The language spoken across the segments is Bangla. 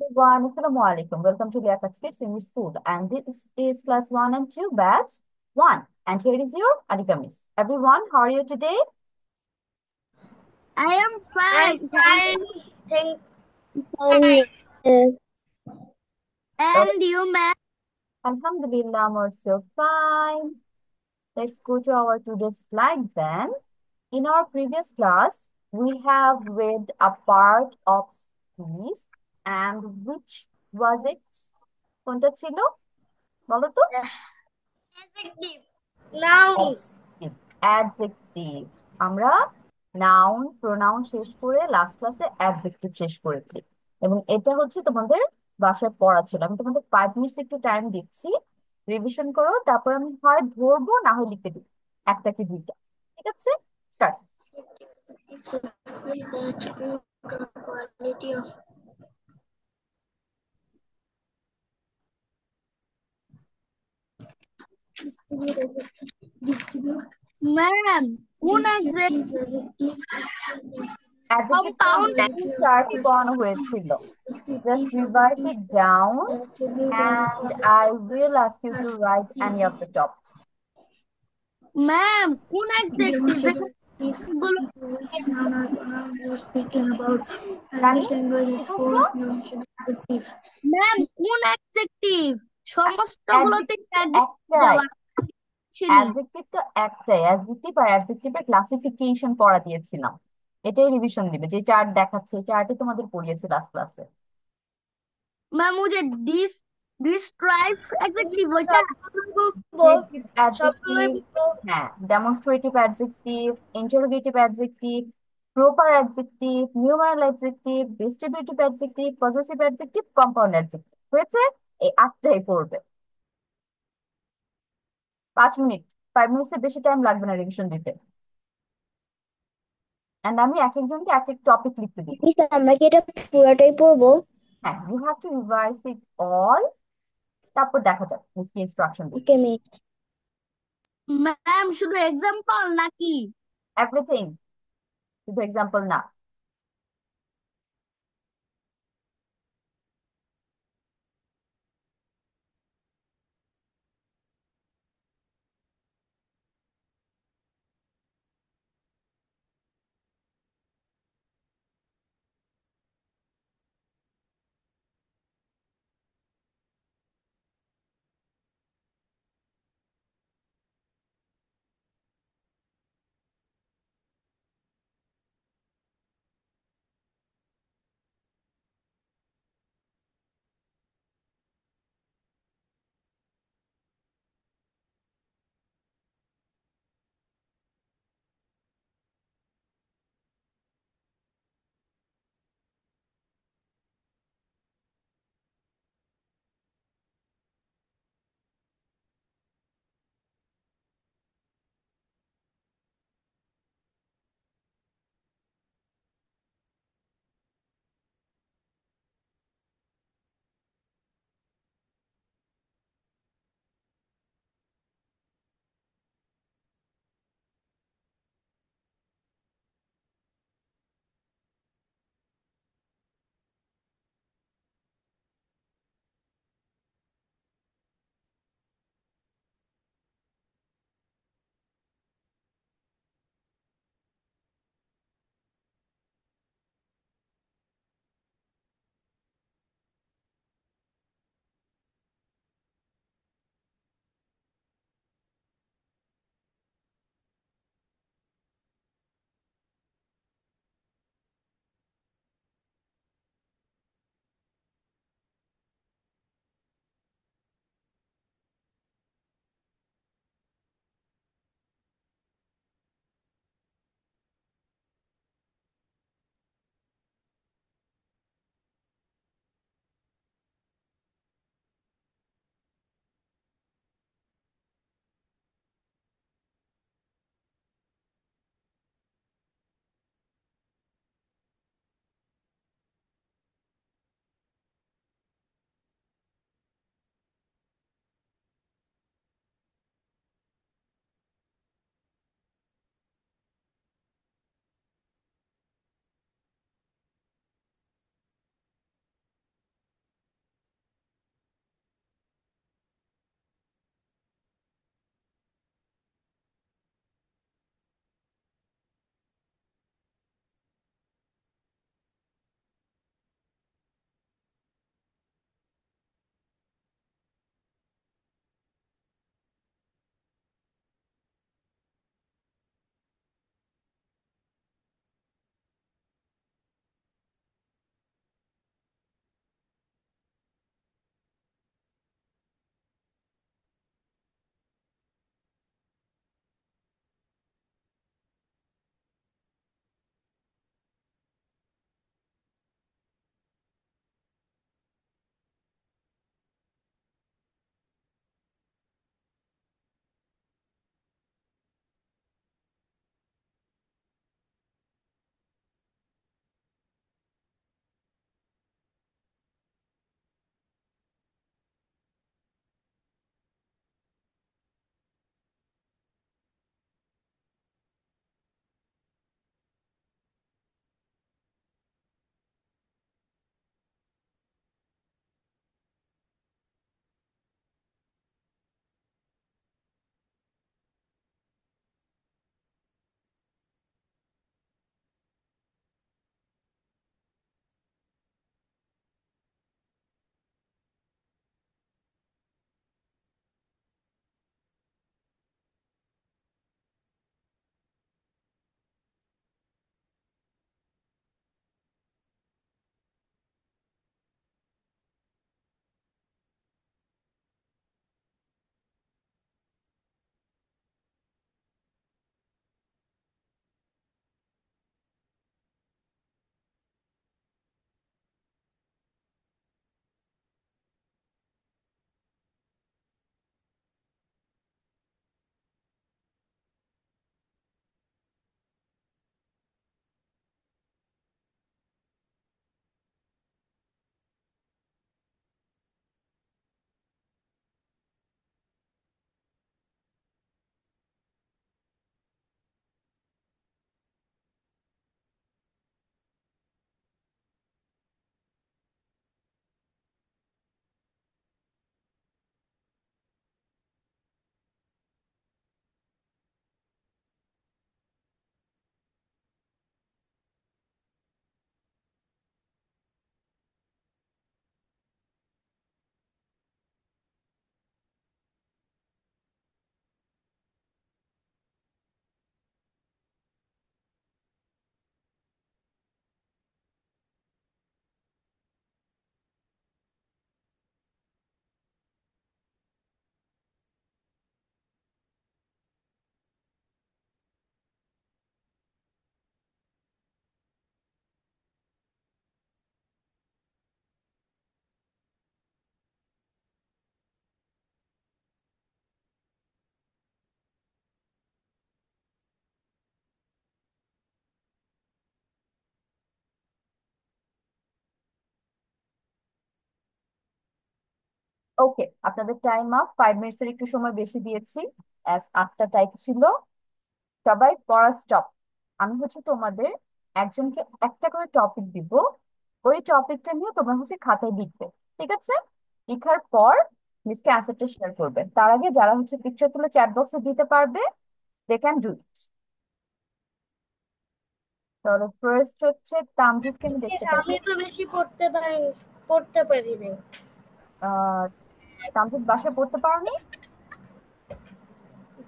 Everyone, Assalamu alaikum. Welcome to Liaquat Kids English School. And this is class 1 and 2, batch 1. And here is your Alika Miss. Everyone, how are you today? I am I'm fine, fine. Thank you. Oh, And you, ma'am? Alhamdulillah, I'm also fine. Let's go to our today's slide then. In our previous class, we have read a part of speech, and which was it? কোনটা ছিল বলো তো? adjective. Noun. অ্যাডজেক্টিভ। আমরা নাউন প্রোনাউন শেষ করে লাস্ট ক্লাসে অ্যাডজেক্টিভ শেষ করেছি, এবং এটা হচ্ছে তোমাদের বাসায় পড়া ছিল। আমি তোমাদের 5 মিনিটস একটু টাইম দিচ্ছি, রিভিশন করো, তারপর আমি হয় ধরবো না হয় লিখে দিই, একটা কি দুইটা। ঠিক আছে, start. Adjectives express the attribute or quality of distribute adjective. Distribute Ma'am, কোন descriptive adjective. অ্যাডজেক্টিভ compound তোমাদের চারটি পড়ানো হয়েছিল। Just Descriptive revise adjective. it down Attribute or and I will ask you to write any of the top. ma'am, কোন adjective Demonstratives গুলো which noun or pronouns are speaking about. Rani, English language কি is বলছো? full of demonstrative adjectives. ma'am, কোন adjective সমস্ত গুলোতে অ্যাডজেক্টিভ তো adjective একটাই, ব্যবহার করছেনই। অ্যাডজেক্টিভ তো একটাই, অ্যাডজেক্টিভ আর অ্যাডজেক্টিভের ক্লাসিফিকেশন পড়া দিয়েছিলাম। এটাই রিভিশন দিবে, যে চার্ট দেখাচ্ছে এই চার্টই তোমাদের পড়িয়েছে লাস্ট ক্লাসে। ম্যাম ওই যে describe adjective ওইটা ডেসক্রিপটিভ সবগুলোই অ্যাডজেক্টিভ, বলবো। হ্যাঁ, demonstrative adjective, interrogative adjective, proper adjective, numeral adjective, distributive adjective, possessive adjective, compound adjective হয়েছে। এই আটটাই পড়বে। 5 মিনিট, 5 মিনিটসের বেশি টাইম লাগবে না রিভিশন দিতে। এন্ড আমি এক একজনকে এক এক টপিক লিখতে দিব। মিস আমরা কি এটা পুরাটাই পড়বো? হ্যাঁ, you have to revise it all, তারপর দেখা যাক মিস কি ইনস্ট্রাকশন দিচ্ছে। Okay miss. ম্যাম শুধু এক্সাম্পল নাকি? এভরিথিং, শুধু এক্সাম্পল না। ওকে, আপনাদের টাইম আপ, 5 মিনিটসের একটু সময় বেশি দিয়েছি, 8টা টাইপ ছিল। সবাই পড়া স্টপ। আমি হচ্ছে তোমাদের একজনকে একটা করে টপিক দিব, ওই টপিকটা নিয়ে তোমরা হচ্ছে খাতায় লিখবে, ঠিক আছে? লেখার পর মিসকে অ্যান্সারটা শেয়ার করবে। তার আগে যারা হচ্ছে পিকচার তুলে চ্যাট বক্সে দিতে পারবে, দে ক্যান ডু ইট। তাহলে ফার্স্ট হচ্ছে তামজিৎকে আমি দেখতে পাচ্ছি। আমি তো বেশি পড়তে পারি নাই। আহ তামজিৎ বাসায় পড়তে পারোনি?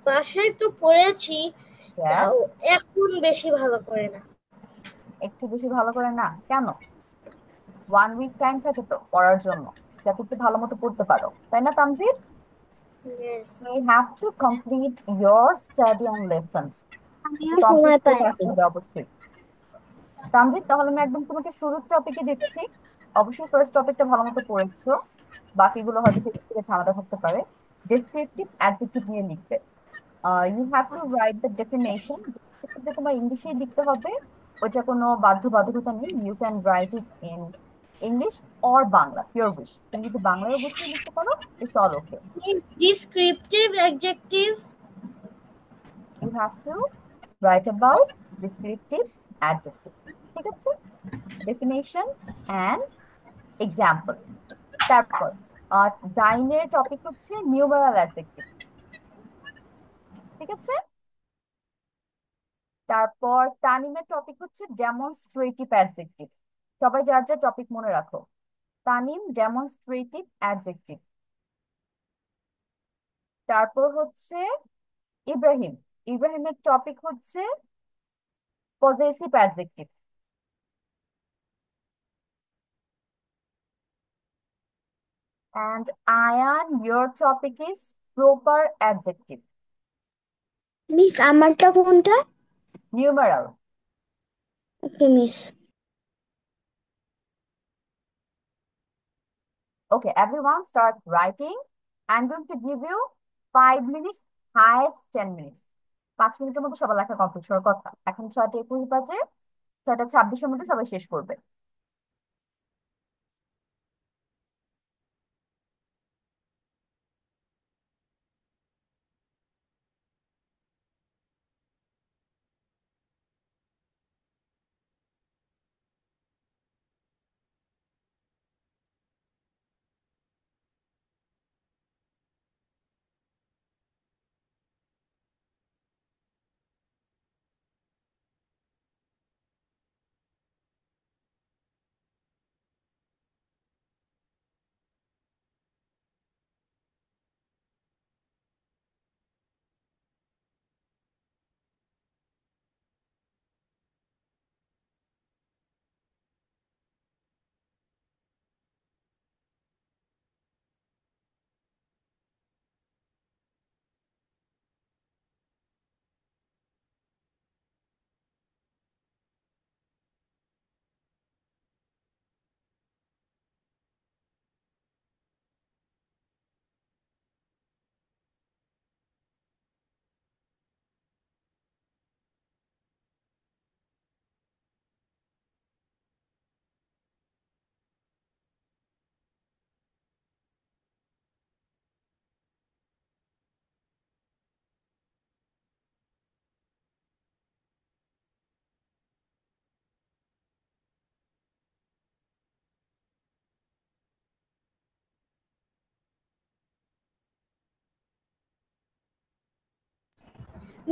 বাসায় তো পড়েছি, ব্যাস, তাও এখন বেশি ভালো করে না। একটু বেশি ভালো করে না কেন? 1 উইক টাইম থাকে তো পড়ার জন্য, যাতে একটু ভালো মতো পড়তে পারো, তাই না Tamjit? Yes. You have to complete your study on lesson. আমিও কমপ্লিট সময় করে পাই না। আসতে হবে অবশ্যই। তামজিৎ, তাহলে আমি একদম তোমাকে শুরুর টপিকে দিচ্ছি। অবশ্যই ফার্স্ট টপিকটা ভালো মতো পড়েছো, বাকিগুলো হয়তো শেষ থেকে ঝামেলা থাকতে পারে। ডেসক্রিপটিভ অ্যাডজেক্টিভ নিয়ে লিখবে। You have to write the definition. তোমার ইংলিশে লিখতে হবে, ওইটা কোনো বাধ্যবাধকতা নেই। You can write it in English or Bangla, pure wish. তুমি যদি বাংলায় অবশ্যই লিখতে পারো, it's all okay. Descriptive adjectives. You have to write about descriptive adjective, ঠিক আছে? Definition and example. তারপর জাইনের টপিক হচ্ছে নিউমারাল অ্যাডজেক্টিভ, ঠিক আছে? তারপর তানিমের টপিক হচ্ছে ডেমনস্ট্রেটিভ অ্যাডজেক্টিভ। সবাই যার যার টপিক মনে রাখো। Tanim demonstrative adjective. তারপর হচ্ছে ইব্রাহিম, ইব্রাহিমের টপিক হচ্ছে possessive adjective. And Ayan, your topic is proper adjective, miss আমারটা কোনটা? numeral. Okay miss. Okay, everyone start writing. I'm going to give you 5 minutes, highest 10 minutes. 5 মিনিটের মধ্যে সবার লেখা কমপ্লিট হওয়ার কথা। এখন 6টা 21 বাজে, 6টা 26-এর মধ্যে সবাই শেষ করবে।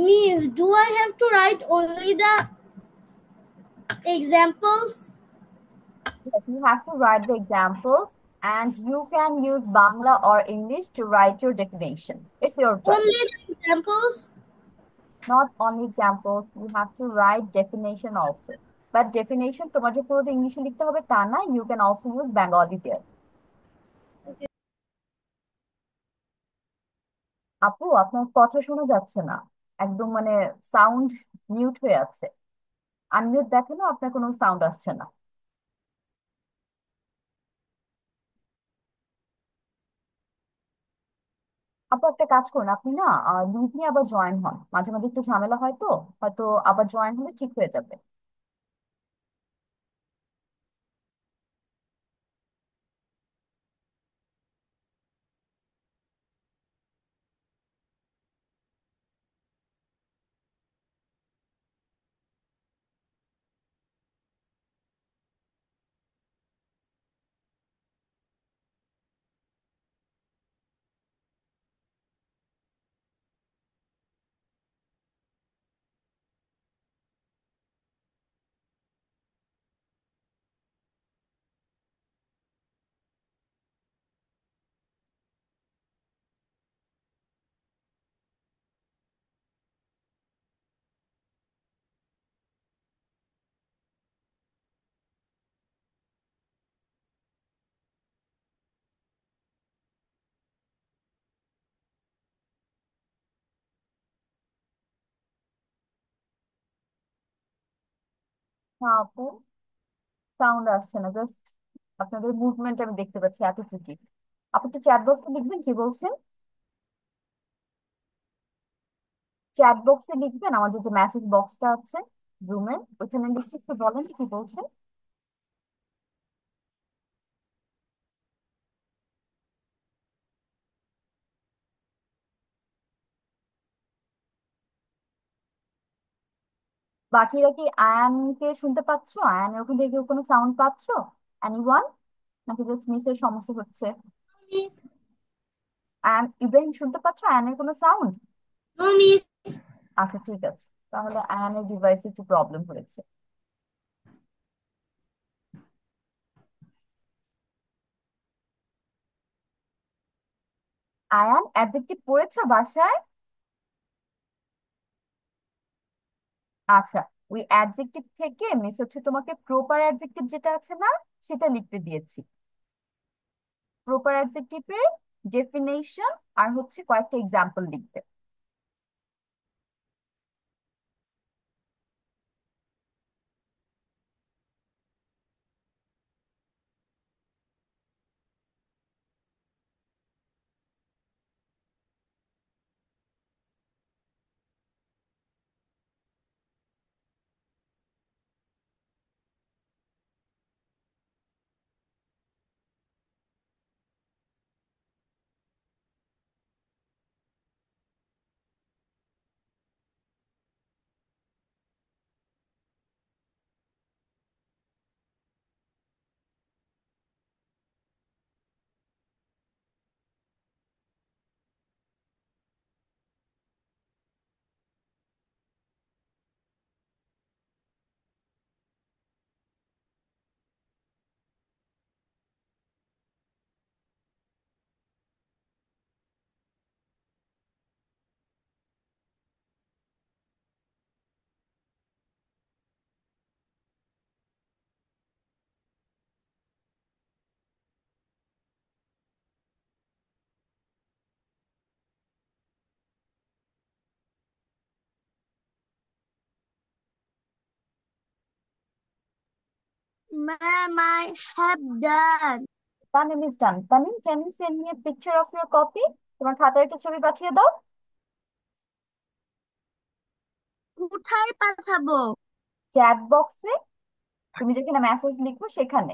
Means, do I have to write only the examples? Yes, you have to write the examples, and you can use Bangla or English to write your definition. It's your choice. Only the examples? Not only examples, you have to write definition also. But definition তোমার যে পুরোটা ইংলিশে লিখতে হবে তা না, you can also use Bengali there. আপু, আপনার কথা শোনা যাচ্ছে না, একদম মানে সাউন্ড মিউট হয়ে আছে। আনমিউট দেখেন, আপনার কোনো সাউন্ড আসছে না। আপু একটা কাজ করুন, আপনি না লিঙ্ক নিয়ে আবার জয়েন হন, মাঝে মাঝে একটু ঝামেলা হয় তো, হয়তো আবার জয়েন হলে ঠিক হয়ে যাবে। হ্যাঁ আপু, সাউন্ড আসছে না, জাস্ট আপনাদের মুভমেন্ট আমি দেখতে পাচ্ছি এতটুকুই। আপনি তো চ্যাট বক্সে লিখবেন কি বলছেন, চ্যাট বক্সে লিখবেন, আমাদের যে মেসেজ বক্সটা আছে জুমের ওইখানে লিখে একটু বলেন কি বলছেন। বাকিরা কি আয়ানকে শুনতে পাচ্ছো? আয়ানের ওখান থেকে কোনো সাউন্ড পাচ্ছো? এনিওয়ান? নাকি জাস্ট মিসের সমস্যা হচ্ছে? Miss. আয়ান, ইব্রাহিম শুনতে পাচ্ছো আয়ানের কোনো সাউন্ড? No, Miss. আচ্ছা ঠিক আছে, তাহলে আয়ানের ডিভাইসে একটু প্রবলেম হয়েছে। আয়ান অ্যাডজেক্টিভ পড়েছো বাসায়? আচ্ছা, ওই অ্যাডজেক্টিভ থেকে মিস হচ্ছে তোমাকে প্রপার অ্যাডজেক্টিভ যেটা আছে না সেটা লিখতে দিয়েছি। প্রপার অ্যাডজেক্টিভের ডেফিনেশন আর হচ্ছে কয়েকটা এক্সাম্পল লিখবে। Ma'am, I have done. Tanim is done. Tanim, can you send me a picture of your copy? তোমার খাতার একটা ছবি পাঠিয়ে দাও। কোথায় পাঠাবো? চ্যাট বক্সে, তুমি যেখানে মেসেজ লিখবো সেখানে।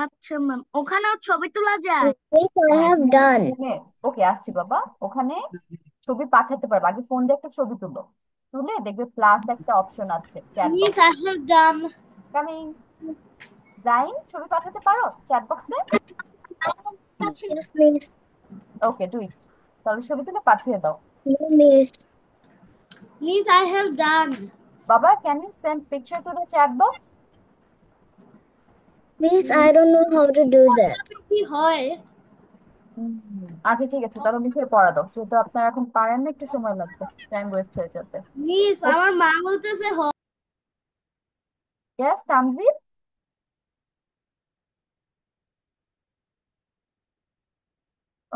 আচ্ছা ম্যাম, ওখানেও ছবি তোলা যায়? Miss, I হ্যাঁ have তুমি একটা done. ফোনে, ওকে আসছি বাবা, ওখানে ছবি পাঠাতে পারবে, আগে ফোন দিয়ে একটা ছবি তুলো, তুলে দেখবে প্লাস একটা অপশন আছে chat Miss, box. I have done. Coming. Zain, ছবি পাঠাতে পারো চ্যাট বক্সে? কাছে Yes, miss. Okay do it, তাহলে ছবি তুলে পাঠিয়ে দাও। No, miss. Miss, I have done. বাবা, can you send picture to the chat box? Miss, I don't know how to do that. কি হয়? আচ্ছা ঠিক আছে, তাহলে মুখে পড়া দাও, যেহেতু আপনারা এখন পারেন না একটু সময় লাগবে, টাইম ওয়েস্ট হয়ে যাবে। মিস, আমার মা বলতেছে ইয়েস তামজিদ।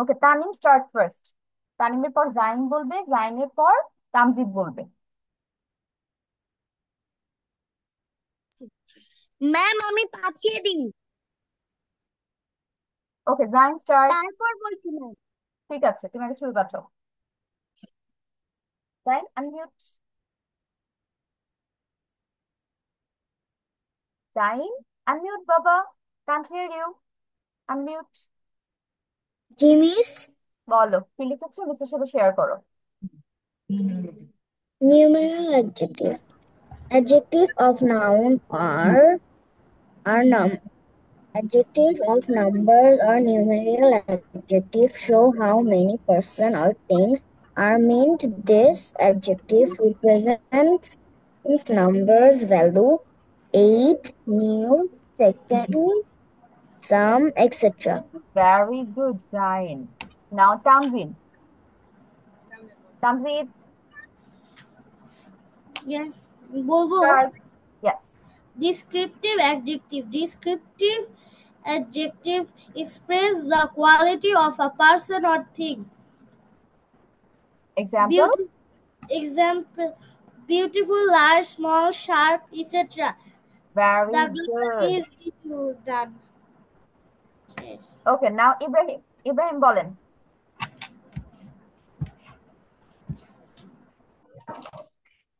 ওকে, তানিম স্টার্ট ফার্স্ট। তানিমের পর জাইন বলবে, জাইনের পর তামজিদ বলবে। ম্যাম, আমি পাঠিয়ে দিই। Okay Zain start. তারপর বলছি ম্যাম। ঠিক আছে, তুমি আগে ছবি পাঠাও। জাইন আনমিউট। জাইন আনমিউট বাবা, কান্ট হিয়ার ইউ, আনমিউট। জি মিস। বলো কি লিখেছো, মিসের সাথে শেয়ার করো। Numeral adjective. Adjective of noun are adjective of numbers or numeral adjective show how many person or things are meant. This adjective represents numbers value, eight, new, second, some, etc. Very good Zain. Now Tamjid. Tamjid Yes, বলবো start. Yes. descriptive adjective. Descriptive adjective express the quality of a person or thing. Example. Beauty, example, beautiful, large, small, sharp, etc. Very The grammar good. is done. Yes. Okay, now Ibrahim Ibrahim বলেন।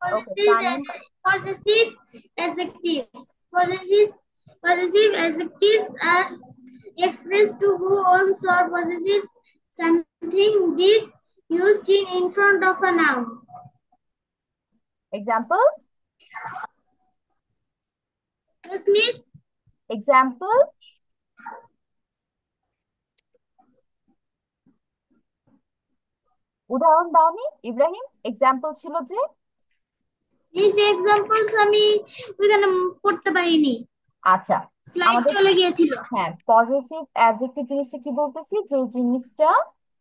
Okay, Tanim. Possessive adjectives. Possessive adjectives are expressed to who owns or possesses something. This used in front of a noun. Example? Yes, miss. Example? উদাহরণ দাওনি ইব্রাহিম, এক্সাম্পল ছিল যে Miss examples আমি ওখানে করতে পারিনি। আচ্ছা স্লাইড আমাদের চলে গিয়েছিল। হ্যাঁ পজিটিভ অ্যাডজেক্টিভ জিনিসটা কি বলতেছি, যে জিনিসটা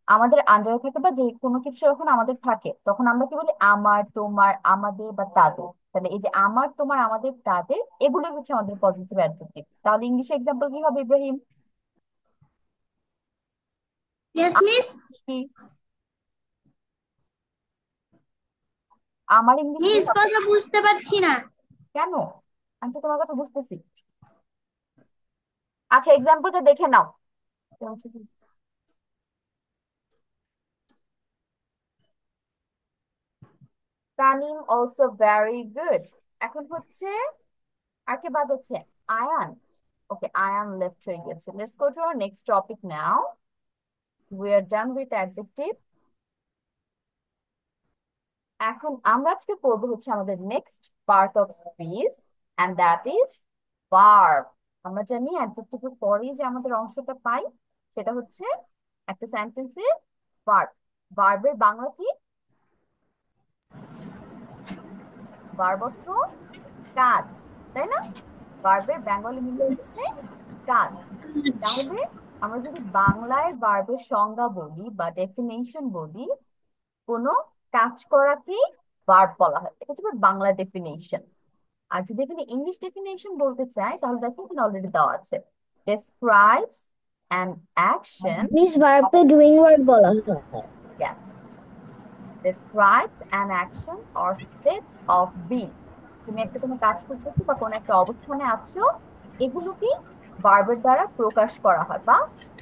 আমাদের আন্ডারে থাকে বা যে কোনো কিছু যখন আমাদের থাকে তখন আমরা কি বলি আমার, তোমার, আমাদের বা তাদের। তাহলে এই যে আমার, তোমার, আমাদের, তাদের এগুলো হচ্ছে আমাদের পজিটিভ অ্যাডজেক্টিভ। তাহলে ইংলিশে এক্সাম্পল কি হবে ইব্রাহিম? Yes, miss. কি আমার ইংলিশ কি মিস হবে? কথা বুঝতে পারছি না। কেন? আমি তো তোমার কথা বুঝতেছি। আচ্ছা এক্সাম্পলটা দেখে নাও। Tanim also very good. এখন হচ্ছে আর কে বাদ আছে? আয়ান। ওকে, আয়ান লেফট হয়ে গেছে। Let's go to our next topic now. We are done with adjective. এখন আমরা আজকে পড়বো হচ্ছে আমাদের next part of speech, and that is verb. আমরা জানি অ্যাডজেক্টিভের পরেই যে আমাদের অংশটা পাই সেটা হচ্ছে একটা সেন্টেন্সের ভার্ব। ভার্বের বাংলা কি? ভার্ব অর্থ কাজ, তাই না? ভার্বের বেঙ্গলি মিনিং হচ্ছে কাজ। তাহলে আমরা যদি বাংলায় ভার্বের সংজ্ঞা বলি বা ডেফিনেশন বলি, কোনো কাজ করাকেই ভার্ব বলা হয়। এটা হচ্ছে বাংলা ডেফিনেশন। আর যদি এখানে ইংলিশ ডেফিনেশন বলতে চাই তাহলে দেখো এখানে অলরেডি দেওয়া আছে, describes an action মিস ভার্বকে ডুইং ওয়ার্ক বলা হয়। yes describes an action or state of being। তুমি একটা কোনো কাজ করতেছো বা কোনো একটা অবস্থানে আছো, এগুলোকে ভার্বের দ্বারা প্রকাশ করা হয় বা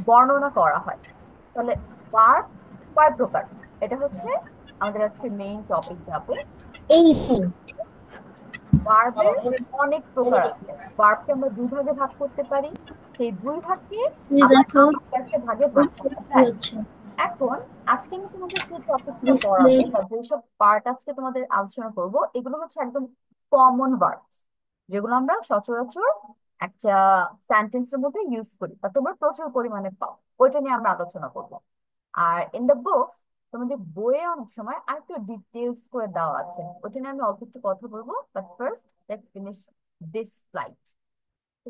বর্ণনা করা হয়। তাহলে ভার্ব কয় প্রকার? এটা হচ্ছে আমাদের আজকে মেইন টপিক যাবে। এই ভার্বের অনেক প্রকার আছে। ভার্বকে আমরা দুই ভাগে ভাগ করতে পারি, সেই দুই ভাগকে আবার দেখো একটা ভাগে ভাগ করা যায়। এখন আজকে আমি তোমাদের যে টপিকটা ডিসপ্লে পড়াবো বা যেসব পার্ট আজকে তোমাদের আলোচনা করব এগুলো হচ্ছে একদম কমন ভার্বস, যেগুলো আমরা সচরাচর একটা সেন্টেন্সের মধ্যে ইউজ করি বা তোমরা প্রচুর পরিমাণে পাও, ওইটা নিয়ে আমরা আলোচনা করব। আর ইন দ্য বুকস তোমাদের বইয়ে অনেক সময় আরেকটু ডিটেলস করে দেওয়া আছে, ওইটা নিয়ে আমি অল্প একটু কথা বলবো। But first let's finish this slide.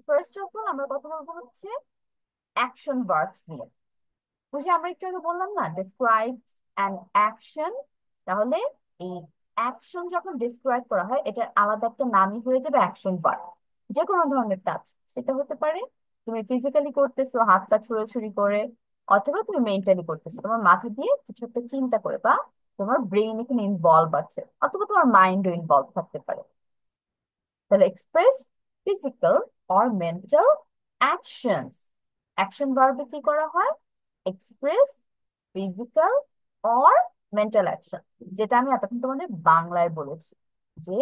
First of all আমরা কথা বলবো হচ্ছে অ্যাকশন ভার্বস নিয়ে। বুঝি আমরা একটু আগে বললাম না ডেসক্রাইবস অ্যান অ্যাকশন, তাহলে এই অ্যাকশন যখন ডিসক্রাইব করা হয় এটার আলাদা একটা নামই হয়ে যাবে অ্যাকশন ভার্ব। যে কোনো ধরনের কাজ, সেটা হতে পারে তুমি ফিজিক্যালি করতেছো হাত পা ছুড়াছুড়ি করে, অথবা তুমি মেন্টালি করতেছো তোমার মাথা দিয়ে কিছু একটা চিন্তা করে, বা তোমার ব্রেইন এখানে ইনভলভ আছে, অথবা তোমার মাইন্ডও ইনভলভ থাকতে পারে। তাহলে express physical or mental actions. Action ভার্বে কি করা হয়? Express physical or mental action, যেটা আমি এতক্ষণ তোমাদের বাংলায় বলেছি। যে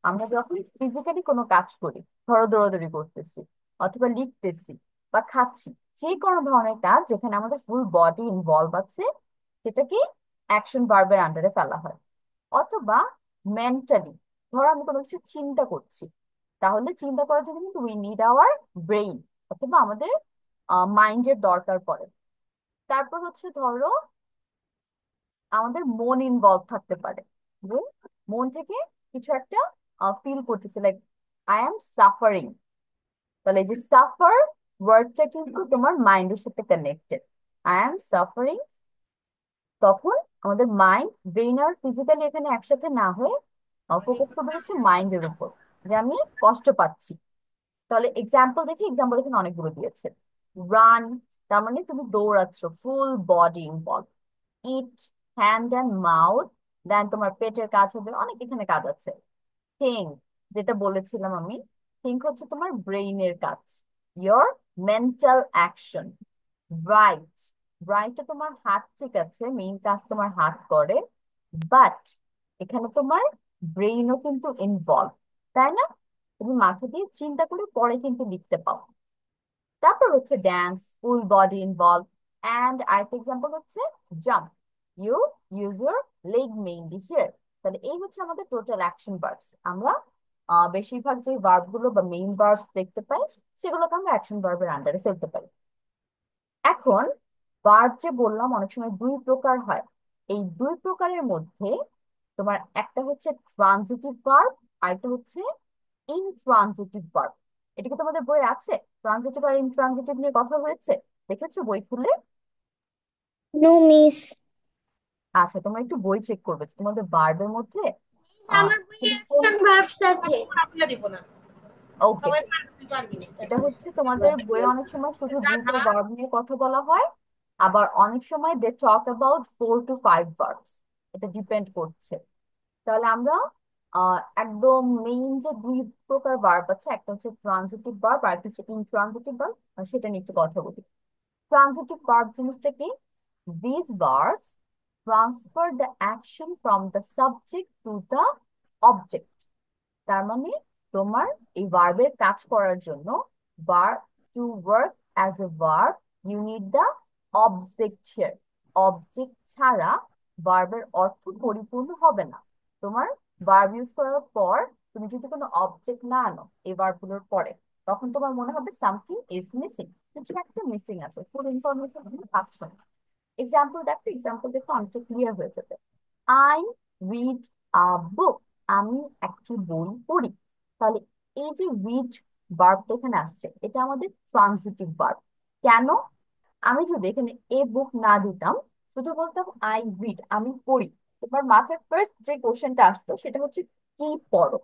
আমরা যখন ফিজিক্যালি কোনো কাজ করি, ধরো দৌড়াদৌড়ি করতেছি অথবা লিখতেছি বা খাচ্ছি, যে কোনো ধরনের কাজ যেখানে আমাদের ফুল বডি ইনভলভ আছে সেটাকে অ্যাকশন ভার্বের আন্ডারে ফেলা হয়। অথবা মেন্টালি, ধরো আমি কোনো কিছু চিন্তা করছি, তাহলে চিন্তা করার জন্য কিন্তু উই নিড আওয়ার ব্রেইন, অথবা আমাদের মাইন্ডের দরকার পড়ে। তারপর হচ্ছে ধরো আমাদের মন ইনভলভ থাকতে পারে, যে মন থেকে কিছু একটা ফিল করতেছে, লাইক আই এম সাফারিং। তাহলে এই যে সাফার ওয়ার্ডটা কিন্তু তোমার মাইন্ডের সাথে কানেক্টেড। আই এম সাফারিং, তখন আমাদের মাইন্ড ব্রেইন আর ফিজিক্যালি এখানে একসাথে না হয়ে ফোকাস করবে হচ্ছে মাইন্ডের উপর, যে আমি কষ্ট পাচ্ছি। তাহলে এক্সাম্পল দেখি, এক্সাম্পল এখানে অনেকগুলো দিয়েছে। রান, তার মানে তুমি দৌড়াচ্ছ, full body involve. It, hand and mouth then তোমার পেটের কাজ হবে, অনেক এখানে কাজ আছে। থিঙ্ক, যেটা বলেছিলাম আমি, থিঙ্ক হচ্ছে তোমার ব্রেইনের কাজ, ইয়োর মেন্টাল অ্যাকশন। রাইট, রাইটে তোমার হাত, ঠিক আছে, মেইন কাজ তোমার হাত করে, বাট এখানে তোমার ব্রেইনও কিন্তু ইনভলভ, তাই না? তুমি মাথা দিয়ে চিন্তা করে পরে কিন্তু লিখতে পাও। তারপর হচ্ছে dance, full body involve. And আরেকটা এক্সাম্পল হচ্ছে jump, you use your leg mainly here. তাহলে এই হচ্ছে আমাদের টোটাল অ্যাকশন ভার্বস। আমরা বেশিরভাগ যে ভার্ব গুলো বা মেইন ভার্বস দেখতে পাই, সেগুলোকে আমরা অ্যাকশন ভার্বের আন্ডারে ফেলতে পারি। এখন ভার্ব যে বললাম অনেক সময় দুই প্রকার হয়, এই দুই প্রকারের মধ্যে তোমার একটা হচ্ছে ট্রানজিটিভ ভার্ব, আর একটা হচ্ছে ইনট্রানজিটিভ ভার্ব। এটা কি তোমাদের বই আছে? ট্রানজিটিভ আর ইনট্রানজিটিভ নিয়ে কথা হয়েছে, দেখেছো বই খুলে? No, miss. আচ্ছা, তোমরা একটু বই চেক করবে যে তোমাদের ভার্বের মধ্যে আমার বইয়ে অ্যাকশন ভার্বস আছে। ওকে, এটা হচ্ছে তোমাদের বইয়ে অনেক সময় শুধু দুইটা ভার্ব নিয়ে কথা বলা হয়, আবার অনেক সময় দে টক অ্যাবাউট 4 to 5 ভার্বস। এটা ডিপেন্ড করছে। তাহলে আমরা একদম মেইন যে দুই প্রকার ভার্ব আছে, একটা হচ্ছে ট্রানজিটিভ ভার্ব আর একটা হচ্ছে ইনট্রানজিটিভ ভার্ব, সেটা নিয়ে একটু কথা বলি। ট্রানজিটিভ ভার্ব জিনিসটা কি? These verbs transfer the action from the subject to the object. তার মানে তোমার এই ভার্বের কাজ করার জন্য, verb to work as a verb, you need the object here. Object ছাড়া ভার্বের অর্থ পরিপূর্ণ হবে না। তোমার ভার্ব ইউজ করার পর তুমি যদি কোনো অবজেক্ট না আনো এই ভার্ব গুলোর পরে, তখন তোমার মনে হবে সামথিং ইজ মিসিং, কিছু একটা মিসিং আছে, ফুল ইনফরমেশন তুমি পাচ্ছ না। এক্সাম্পল দেখো, এক্সাম্পল দেখো অনেকটা ক্লিয়ার হয়ে যাবে। আই রিড আ বুক, আমি একটি বই পড়ি। তাহলে এই যে রিড ভার্বটা এখানে আসছে, এটা আমাদের ট্রানজিটিভ ভার্ব। কেন? আমি যদি এখানে এ বুক না দিতাম, শুধু বলতাম আই রিড, আমি পড়ি, তোমার মাথায় ফার্স্ট যে কোশ্চেনটা আসতো সেটা হচ্ছে কি পড়ো।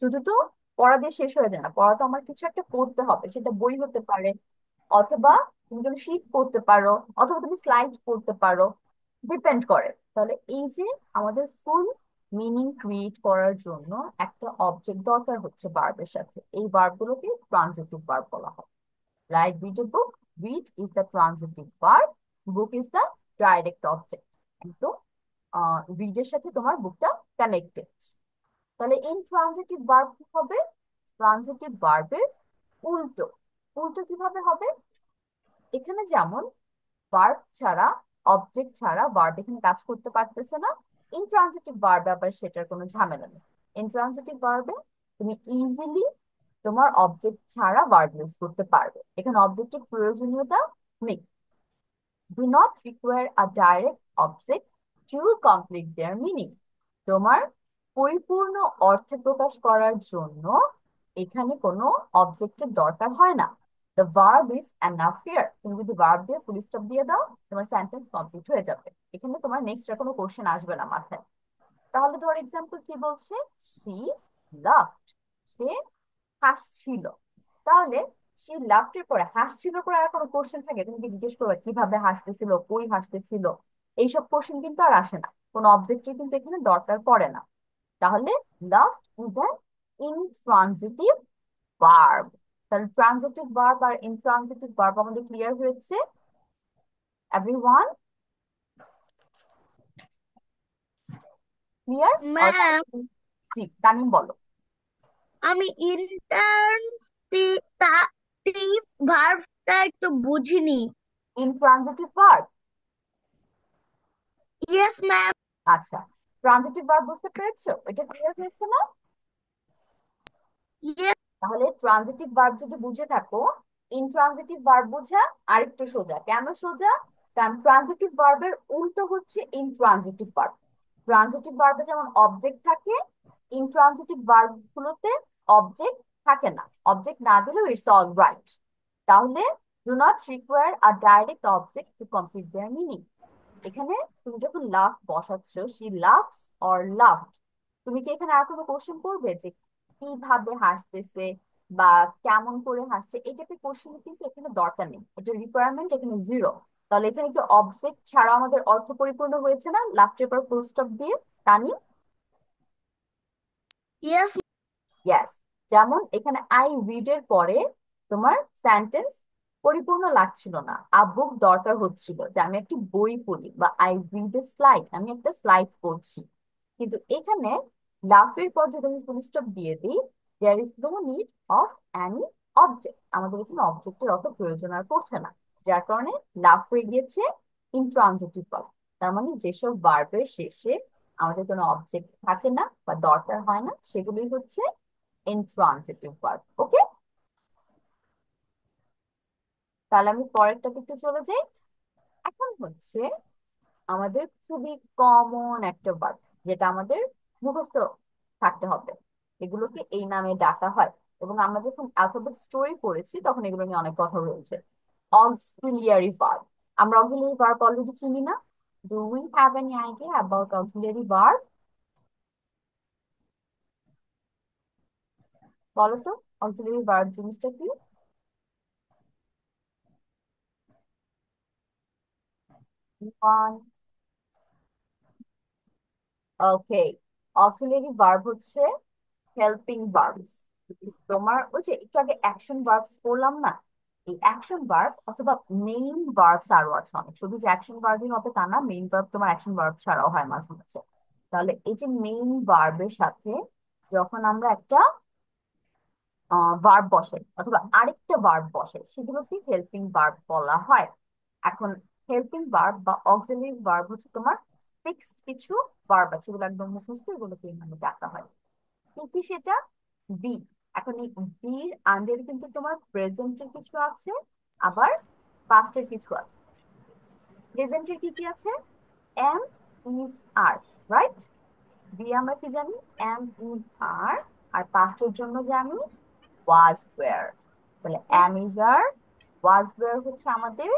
শুধু তো পড়া দিয়ে শেষ হয়ে যায় না, পড়া তো আমার কিছু একটা পড়তে হবে, সেটা বই হতে পারে, অথবা তুমি কোনো শীট করতে পারো, অথবা তুমি স্লাইড করতে পারো, ডিপেন্ড করে। তাহলে এই যে আমাদের ফুল মিনিং ক্রিয়েট করার জন্য একটা অবজেক্ট দরকার হচ্ছে ভার্বের সাথে, এই ভার্ব গুলোকে ট্রানজিটিভ ভার্ব বলা হয়। Like read a book, read is the transitive verb, book is the direct object. কিন্তু রিডের সাথে তোমার বুকটা কানেক্টেড। তাহলে ইনট্রানজিটিভ ভার্ব কি হবে? ট্রানজিটিভ ভার্বের উল্টো। উল্টো কিভাবে হবে? এখানে যেমন ভার্ব ছাড়া, অবজেক্ট ছাড়া ভার্ব এখানে কাজ করতে পারতেছে না, ইনট্রানজিটিভ ভার্বে আবার সেটার কোনো ঝামেলা নেই। ইনট্রানজিটিভ ভার্বে তুমি ইজিলি তোমার অবজেক্ট ছাড়া ভার্ব ইউজ করতে পারবে, এখানে অবজেক্টের প্রয়োজনীয়তা নেই। Do not require a direct object to complete their meaning. তোমার পরিপূর্ণ অর্থ প্রকাশ করার জন্য এখানে কোনো অবজেক্টের দরকার হয় না। The verb is enough here, তুমি যদি ভার্ব দিয়ে ফুল স্টপ দিয়ে দাও, তোমার সেন্টেন্স কমপ্লিট হয়ে যাবে, এখানে তোমার নেক্সট আর কোনো কোশ্চেন আসবে না মাথায়। তাহলে ধর এক্সাম্পল কি বলছে, শি লাভড, সে হাসছিল। তাহলে সে লাফটের পরে হাসছিল পরে আর কোনো কোশ্চেন থাকে, তুমি কি জিজ্ঞেস করবে কিভাবে হাসতেছিল, কই হাসতেছিল? এইসব কোশ্চেন কিন্তু আর আসে না, কোনো অবজেক্টের কিন্তু এখানে দরকার পড়ে না। তাহলে love is an intransitive verb. তাহলে ট্রানজিটিভ ভার্ব আর ইনট্রানজিটিভ ভার্ব আমাদের ক্লিয়ার হয়েছে এভরিওয়ান? ক্লিয়ার? ম্যাম, জি, তানিম বলো। আমি ইন্টারন্সিটিভ ভার্বটা একটু বুঝিনি। Intransitive verb, yes ma'am. আচ্ছা, ট্রানজিটিভ ভার্ব বুঝতে পেরেছো? এটা ক্লিয়ার হয়েছে না? ইয়েস। তাহলে ট্রানজিটিভ ভার্ব যদি বুঝে থাকো, ইনট্রানজিটিভ ভার্ব বোঝা আরেকটু সোজা। কেন সোজা? কারণ ট্রানজিটিভ ভার্বের উল্টো হচ্ছে ইনট্রানজিটিভ ভার্ব। ট্রানজিটিভ ভার্বে যেমন অবজেক্ট থাকে, ইনট্রানজিটিভ ভার্ব গুলোতে অবজেক্ট থাকে না, অবজেক্ট না দিলেও ইটস অল রাইট। তাহলে do not require a direct object to complete their meaning. এখানে তুমি যখন লাভ বসাচ্ছ, শি লাভস অর লাভড, তুমি কি এখানে আর কোনো কোশ্চেন করবে যে কিভাবে হাসতেছে বা কেমন করে হাসছে? এই টাইপের কোশ্চেন কিন্তু এখানে দরকার নেই, এটা রিকোয়ারমেন্ট এখানে জিরো। তাহলে এখানে কি অবজেক্ট ছাড়া আমাদের অর্থ পরিপূর্ণ হয়েছে না লাস্টের পর ফুল স্টপ দিয়ে? তানি? ইয়েস। ইয়েস। যেমন এখানে আই রিড এর পরে তোমার সেন্টেন্স পরিপূর্ণ লাগছিল না, আ বুক দরকার হচ্ছিল যে আমি একটি বই পড়ি, বা আই রিড এ স্লাইড, আমি একটা স্লাইড পড়ছি। কিন্তু এখানে লাফের পর যদি আমি ফুল স্টপ দিয়ে দিই, there is no need of any object, আমাদের এখানে অবজেক্টের অত প্রয়োজন আর পড়ছে না, যার কারণে লাফ হয়ে গিয়েছে ইনট্রানজিটিভ ভার্ব। তার মানে যেসব ভার্বের শেষে আমাদের কোনো অবজেক্ট থাকে না বা দরকার হয় না, সেগুলোই হচ্ছে intransitive verb. ওকে, তাহলে আমি পরেরটা দিকে চলে যাই। এখন হচ্ছে আমাদের খুবই কমন একটা ভার্ব, যেটা আমাদের মুখস্থ থাকতে হবে। এগুলোকে এই নামে ডাকা হয়, এবং আমরা যখন অ্যালফাবেট স্টোরি পড়েছি তখন এগুলো নিয়ে অনেক কথা হয়েছে। Auxiliary verb. আমরা অক্সিলিয়ারি ভার্ব অলরেডি চিনি না? Do we have any idea about auxiliary verb? বলো তো, অক্সিলিয়ারি ভার্ব জিনিসটা কি? ওকে, অক্সিলিয়ারি ভার্ব হচ্ছে হেল্পিং ভার্বস। তোমার ওই যে একটু আগে অ্যাকশন ভার্বস পড়লাম না, এই অ্যাকশন ভার্ব অথবা মেইন ভার্বস আরো আছে অনেক, শুধু যে অ্যাকশন ভার্বই হবে তা না, মেইন ভার্ব তোমার অ্যাকশন ভার্ব ছাড়াও হয় মাঝে মাঝে। তাহলে এই যে মেইন ভার্বের সাথে যখন আমরা একটা ভার্ব বসে অথবা আরেকটা ভার্ব বসে, সেগুলোকে হেল্পিং ভার্ব বলা হয়। এখন হেল্পিং ভার্ব বা অক্সিলারি ভার্ব হচ্ছে তোমার ফিক্সড কিছু ভার্ব আছে, এগুলো একদম মুখস্থ, এগুলোকে মানে ডাকা হয়। কি কি সেটা? বি। এখন এই বির আন্ডারে কিন্তু তোমার প্রেজেন্টের কিছু আছে, আবার পাস্টের কিছু আছে। প্রেজেন্টের কি কি আছে? Am, is, are, right? Be আমরা কি জানি? এম, ইজ, আর। আর পাস্টের জন্য জানি ওয়াজ, ওয়্যার। তাহলে am, is, are, was, were হচ্ছে আমাদের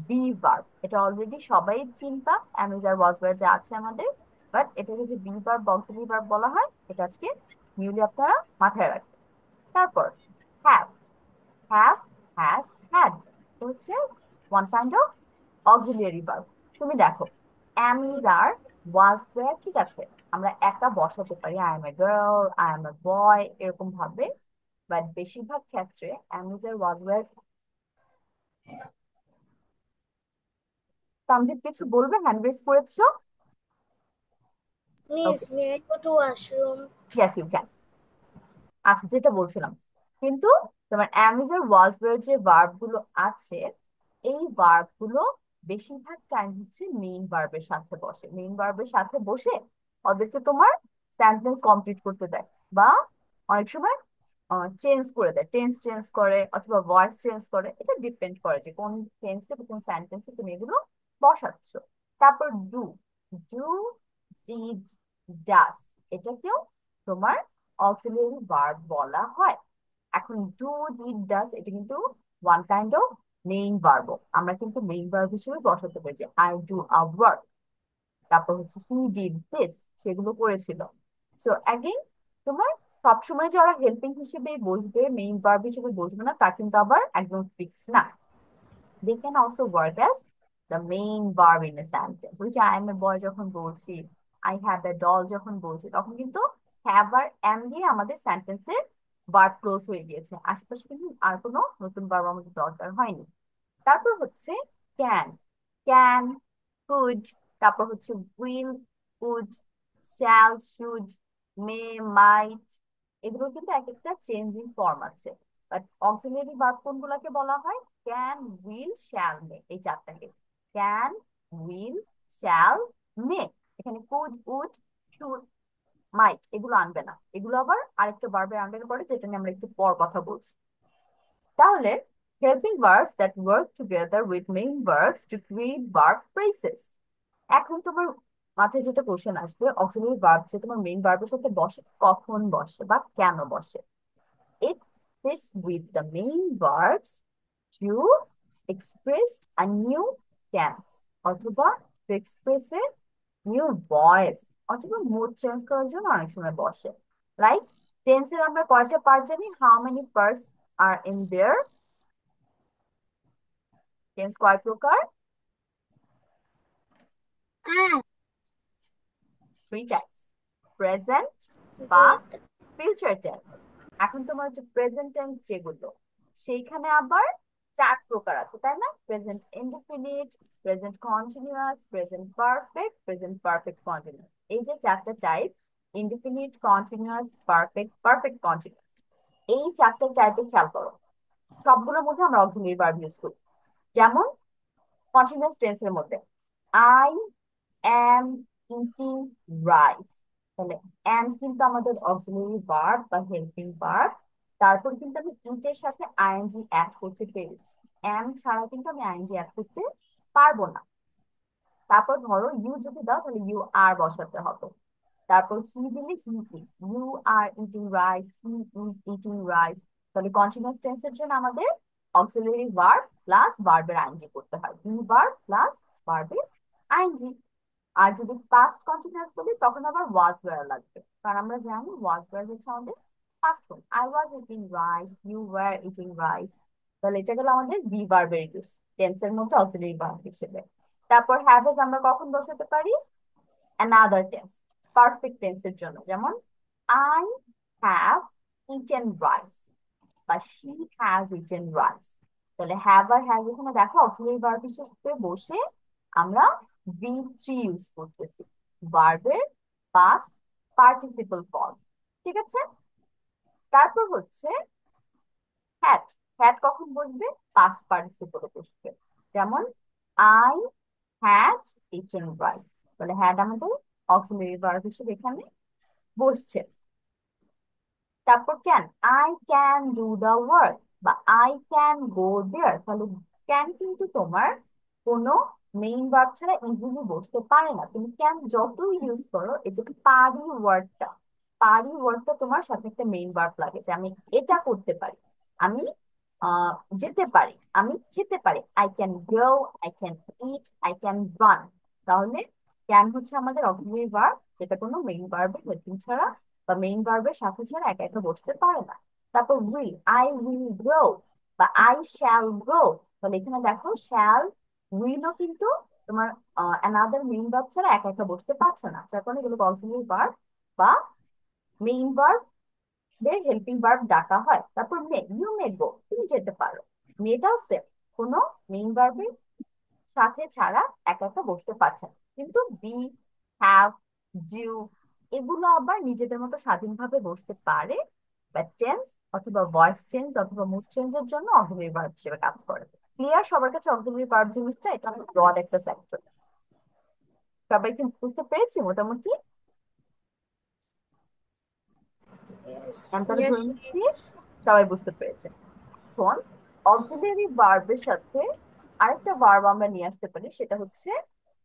বি ভার্ব। এটা অলরেডি সবাই চিন্তা, am, is, are, was, were যা আছে আমাদের। বাট এটাকে যে বি ভার্ব, অক্সিলারি ভার্ব বলা হয়, এটা আজকে নিউলি আপনারা মাথায় রাখবেন। তারপর হ্যাভ, হ্যাভ, হ্যাজ, হ্যাড, হচ্ছে one kind of auxiliary verb. তুমি দেখো, am is are, was were, ঠিক আছে, আমরা একা বসাতে পারি, I am a girl, I am a boy, এরকম ভাবে। বাট বেশিরভাগ ক্ষেত্রে am is are, was were। Tamjit কিছু বলবে? হ্যান্ড রেজ করেছো? Okay, Miss, may I go to washroom? Yes you can. আচ্ছা, যেটা বলছিলাম, কিন্তু তোমার অ্যামিজার ওয়াজওয়ার যে ভার্ব গুলো আছে, এই ভার্ব গুলো বেশিরভাগ টাইম হচ্ছে মেইন ভার্বের সাথে বসে। মেইন ভার্বের সাথে বসে ওদেরকে তোমার সেন্টেন্স কমপ্লিট করতে দেয়, বা অনেক সময় চেঞ্জ করে দেয়, টেন্স চেঞ্জ করে অথবা ভয়েস চেঞ্জ করে, এটা ডিপেন্ড করে যে কোন টেন্সে কোন সেন্টেন্সে তুমি এগুলো বসাচ্ছ। তারপর ডু, ডু, ডিড, ডাস, এটাকেও তোমার অক্সিলিয়ারি ভার্ব বলা হয়। এখন ডু, ডিড, ডাস এটা কিন্তু one kind of main verb, আমরা কিন্তু মেইন ভার্ব হিসেবে বসাতে পারি, যে আই ডু আ ওয়ার্ক। তারপর হচ্ছে হি ডিড দিস, সেগুলো করেছিল। সো অ্যাগেইন, তোমার সবসময় যে ওরা হেল্পিং হিসেবে বসবে, মেইন ভার্ব হিসেবে বসবে না, তা কিন্তু আবার একদম ফিক্সড না। They can also work as the main verb in a sentence. Which I am a boy যখন বলছি, I have a doll যখন বলছি, তখন কিন্তু have আর am দিয়ে আমাদের সেন্টেন্সের ভার্ব ক্লোজ হয়ে গিয়েছে, আশেপাশে কিন্তু আর কোনো নতুন ভার্ব আমাদের দরকার হয়নি। তারপর হচ্ছে ক্যান, ক্যান, কুড, তারপর হচ্ছে উইল, উড, শ্যাল, শুড, মে, মাইট, এগুলো কিন্তু এক একটা চেঞ্জিং ফর্ম আছে। বাট অক্সিলিয়ারি ভার্ব কোনগুলোকে বলা হয়? ক্যান, উইল, শ্যাল, মে, এই চারটাকে। ক্যান, উইল, শ্যাল, মে। এখানে কুড, উড, শুড, মাইট এগুলো আনবে না, এগুলো আবার আরেকটা ভার্বের আন্ডারে পড়ে, যেটা নিয়ে আমরা একটু পর কথা বলছি। তাহলে helping verbs that work together with main verbs to create verb phrases. এখন তোমার মাথায় যেটা কোশ্চেন আসবে, অক্সিলারি ভার্ব যে তোমার মেইন ভার্বের সাথে বসে, কখন বসে বা কেন বসে? It fits with the main verbs to express a new tense, অথবা to express a new voice, অথবা মুড চেঞ্জ করার জন্য অনেক সময় বসে। লাইক টেন্সের আমরা কয়টা পার্ট জানি? How many parts are in there? Tense কয় প্রকার? হ্যাঁ, three types, present, past, future tense. এখন তোমার হচ্ছে প্রেজেন্ট টেন্স যেগুলো, সেইখানে আবার চার প্রকার আছে তাই না? Present indefinite, present continuous, present perfect, present perfect continuous. এই যে চারটা type, indefinite, continuous, perfect, perfect continuous, এই চারটা টাইপে খেয়াল করো, সবগুলোর মধ্যে আমরা অক্সিলারি ভার্ব ইউজ করি। যেমন কন্টিনিউয়াস টেন্সের মধ্যে আই অ্যাম ইটিং রাইস, তাহলে অ্যাম কিন্তু আমাদের অক্সিলারি ভার্ব বা হেল্পিং ভার্ব, তারপর কিন্তু আমি ইট এর সাথে আইএনজি অ্যাড করতে পেরেছি, অ্যাম ছাড়া কিন্তু আমি আইএনজি অ্যাড করতে পারবো না। তারপর ধরো ইউ যদি দাও তাহলে ইউ আর বসাতে হবে, তারপর হি দিলে he is, you are eating rice, he is eating rice. তাহলে কন্টিনিউয়াস টেন্সের জন্য আমাদের অক্সিলারি ভার্ব প্লাস ভার্বের আইএনজি করতে হয়, বি ভার্ব প্লাস ভার্বের আইএনজি। আর যদি পাস্ট কন্টিনিউয়াস বলি তখন আবার ওয়াজ ওয়্যার লাগবে, কারণ আমরা জানি ওয়াজ ওয়্যার হচ্ছে আমাদের past form, I was eating rice, you were eating rice. তাহলে এটা গেল আমাদের বি ভার্বের ইউজ টেন্সের মধ্যে অক্সিলারি ভার্ব হিসেবে। তারপর হ্যাভ আমরা কখন বসাতে পারি? অ্যানাদার টেন্স, পারফেক্ট টেন্সের জন্য, যেমন আই হ্যাভ ইটেন রাইস বা শি হ্যাজ ইটেন রাইস। তাহলে হ্যাভ আর হ্যাজ এখানে দেখো অক্সিলারি ভার্ব হিসেবে বসে আমরা বি থ্রি ইউজ করতেছি, ভার্বের পাস্ট পার্টিসিপল ফর্ম। ঠিক আছে? তারপর হচ্ছে হ্যাড, হ্যাড কখন বসবে? পাস্ট পার্টিসিপলে বসবে, যেমন আই হ্যাড ইটেন রাইস। তাহলে হ্যাড আমাদের অক্সিলারি ভার্ব হিসেবে এখানে বসছে। তারপর can, I can do the work বা আই ক্যান গো দেয়ার। তাহলে ক্যান কিন্তু তোমার কোনো মেইন ভার্ব ছাড়া ইজিলি বসতে পারে না, তুমি ক্যান যতই ইউজ করো, এই যে পারি ওয়ার্ডটা, পারি ওয়ার্ডটা তোমার সাথে একটা মেইন ভার্ব লাগে, যে আমি এটা করতে পারি, আমি আহ যেতে পারি, আমি খেতে পারি, I can go, I can it, I can run. তাহলে ক্যান হচ্ছে আমাদের অক্সিলারি ভার্ব, যেটা কোনো মেইন ভার্বের হেল্পিং ছাড়া বা মেইন ভার্বের সাথে ছাড়া একা একা বসতে পারে না। তারপর উইল, আই উইল গ্রো বা আই শ্যাল গ্রো। তাহলে এখানে দেখো শ্যাল উইলও কিন্তু তোমার অ্যানাদার মেইন ভার্ব ছাড়া একা একা বসতে পারছে না, যার কারণে এগুলো অক্সিলারি ভার্ব বা মেইন ভার্ব এর হেল্পিং ভার্ব ডাকা হয়। তারপর মে, ইউ মে গো, তুমি যেতে পারো, মেটাও সেম, কোনো মেইন ভার্বের সাথে ছাড়া একা একা বসতে পারছে না। কিন্তু বি, হ্যাভ, ডিউ এগুলো আবার নিজেদের মতো স্বাধীনভাবে বসতে পারে, বা টেন্স অথবা ভয়েস চেঞ্জ অথবা মুড চেঞ্জের জন্য অক্সিলারি ভার্ব হিসেবে কাজ করে। ক্লিয়ার সবার কাছে অক্সিলারি ভার্ব জিনিসটা? এটা অনেক ব্রড একটা সেক্টর। সবাই কি বুঝতে পেরেছি মোটামুটি? Yes, অ্যান্সার yes, ধরে নিচ্ছি please. সবাই বুঝতে পেরেছে। এখন অক্সিলারি ভার্বের সাথে আরেকটা ভার্ব আমরা নিয়ে আসতে পারি, সেটা হচ্ছে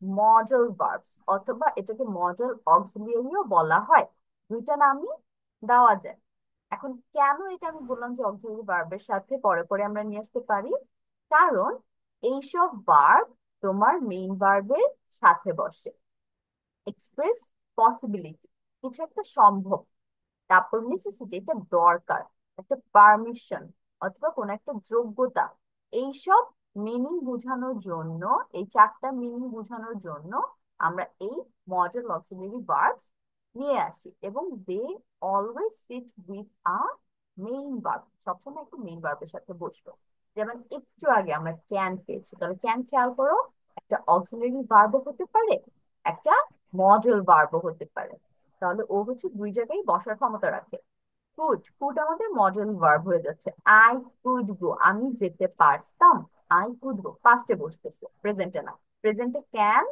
মডেল ভার্বস, অথবা এটাকে মডেল অক্সিলিয়ারিও বলা হয়, দুইটা নামই দেওয়া যায়। এখন কেন এটা আমি বললাম যে অক্সিলারি ভার্বের সাথে পরে পরে আমরা নিয়ে আসতে পারি, কারণ এইসব ভার্ব তোমার মেইন ভার্বের সাথে বসে, এক্সপ্রেস পসিবিলিটি, কিছু একটা সম্ভব, তারপর নেসেসিটি এটা দরকার, একটা পারমিশন অথবা কোন একটা যোগ্যতা, এইসব মিনিং বোঝানোর জন্য, এই চারটা মিনিং বোঝানোর জন্য আমরা এই মডেল অক্সিলারি ভার্বস নিয়ে আসি, এবং they always sit with a main verb, সবসময় একটা মেইন ভার্বের সাথে বসবে। যেমন একটু আগে আমরা ক্যান পেয়েছি, তাহলে ক্যান খেয়াল করো একটা অক্সিলারি ভার্বও হতে পারে, একটা মডেল ভার্বও হতে পারে। তাহলে ও হচ্ছে দুই জায়গায় বসার ক্ষমতা রাখে। কুড, কুড আমাদের মডেল ভার্ব হয়ে যাচ্ছে, আই কুড গো, আমি যেতে পারতাম, আই কুড গো, পাস্টে বসতেছে, প্রেজেন্টে না, প্রেজেন্টে ক্যান,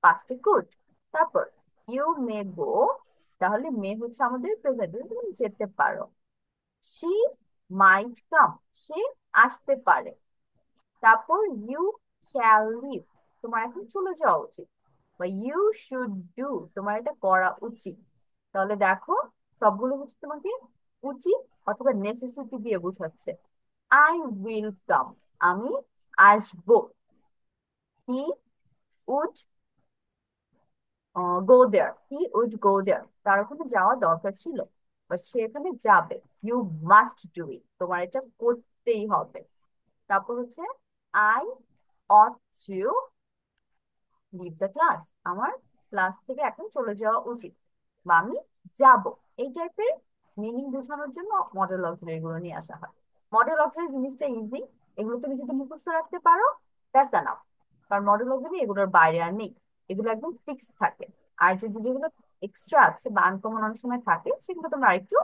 পাস্টে কুড। তারপর ইউ মে গো, তাহলে মে হচ্ছে আমাদের প্রেজেন্টে, তুমি যেতে পারো। শি মাইট কাম, সে আসতে পারে। তারপর ইউ শ্যাল লিভ, তোমার এখন চলে যাওয়া উচিত, বা ইউ শুড ডু, তোমার এটা করা উচিত। তাহলে দেখো সবগুলো হচ্ছে তোমাকে উচিত অথবা নেসেসিটি দিয়ে বোঝাচ্ছে। আই উইল কাম, আমি আসবো। He would go there, he would go দেয়ার, তার ওখানে যাওয়া দরকার ছিল বা সে এখানে যাবে। ইউ মাস্ট ডু ইট, তোমার এটা করতেই হবে। তারপর হচ্ছে I ought to leave the class, আমার ক্লাস থেকে এখন চলে যাওয়া উচিত, বা আমি যাব, এই টাইপের মিনিং বোঝানোর জন্য মডেল অক্সিলারি এগুলো নিয়ে আসা হয়। মডেল অক্সিলারি জিনিসটা ইজি, এগুলো তুমি যদি মুখস্থ রাখতে পারো দ্যাটস এনাফ। কারণ মডেল অক্সিলারি এগুলোর বাইরে আর নেই, এগুলো একদম ফিক্সড থাকে। আর যদি যেগুলো এক্সট্রা আছে বা আনকমন অনেক সময় থাকে, সেগুলো তোমরা আরেকটু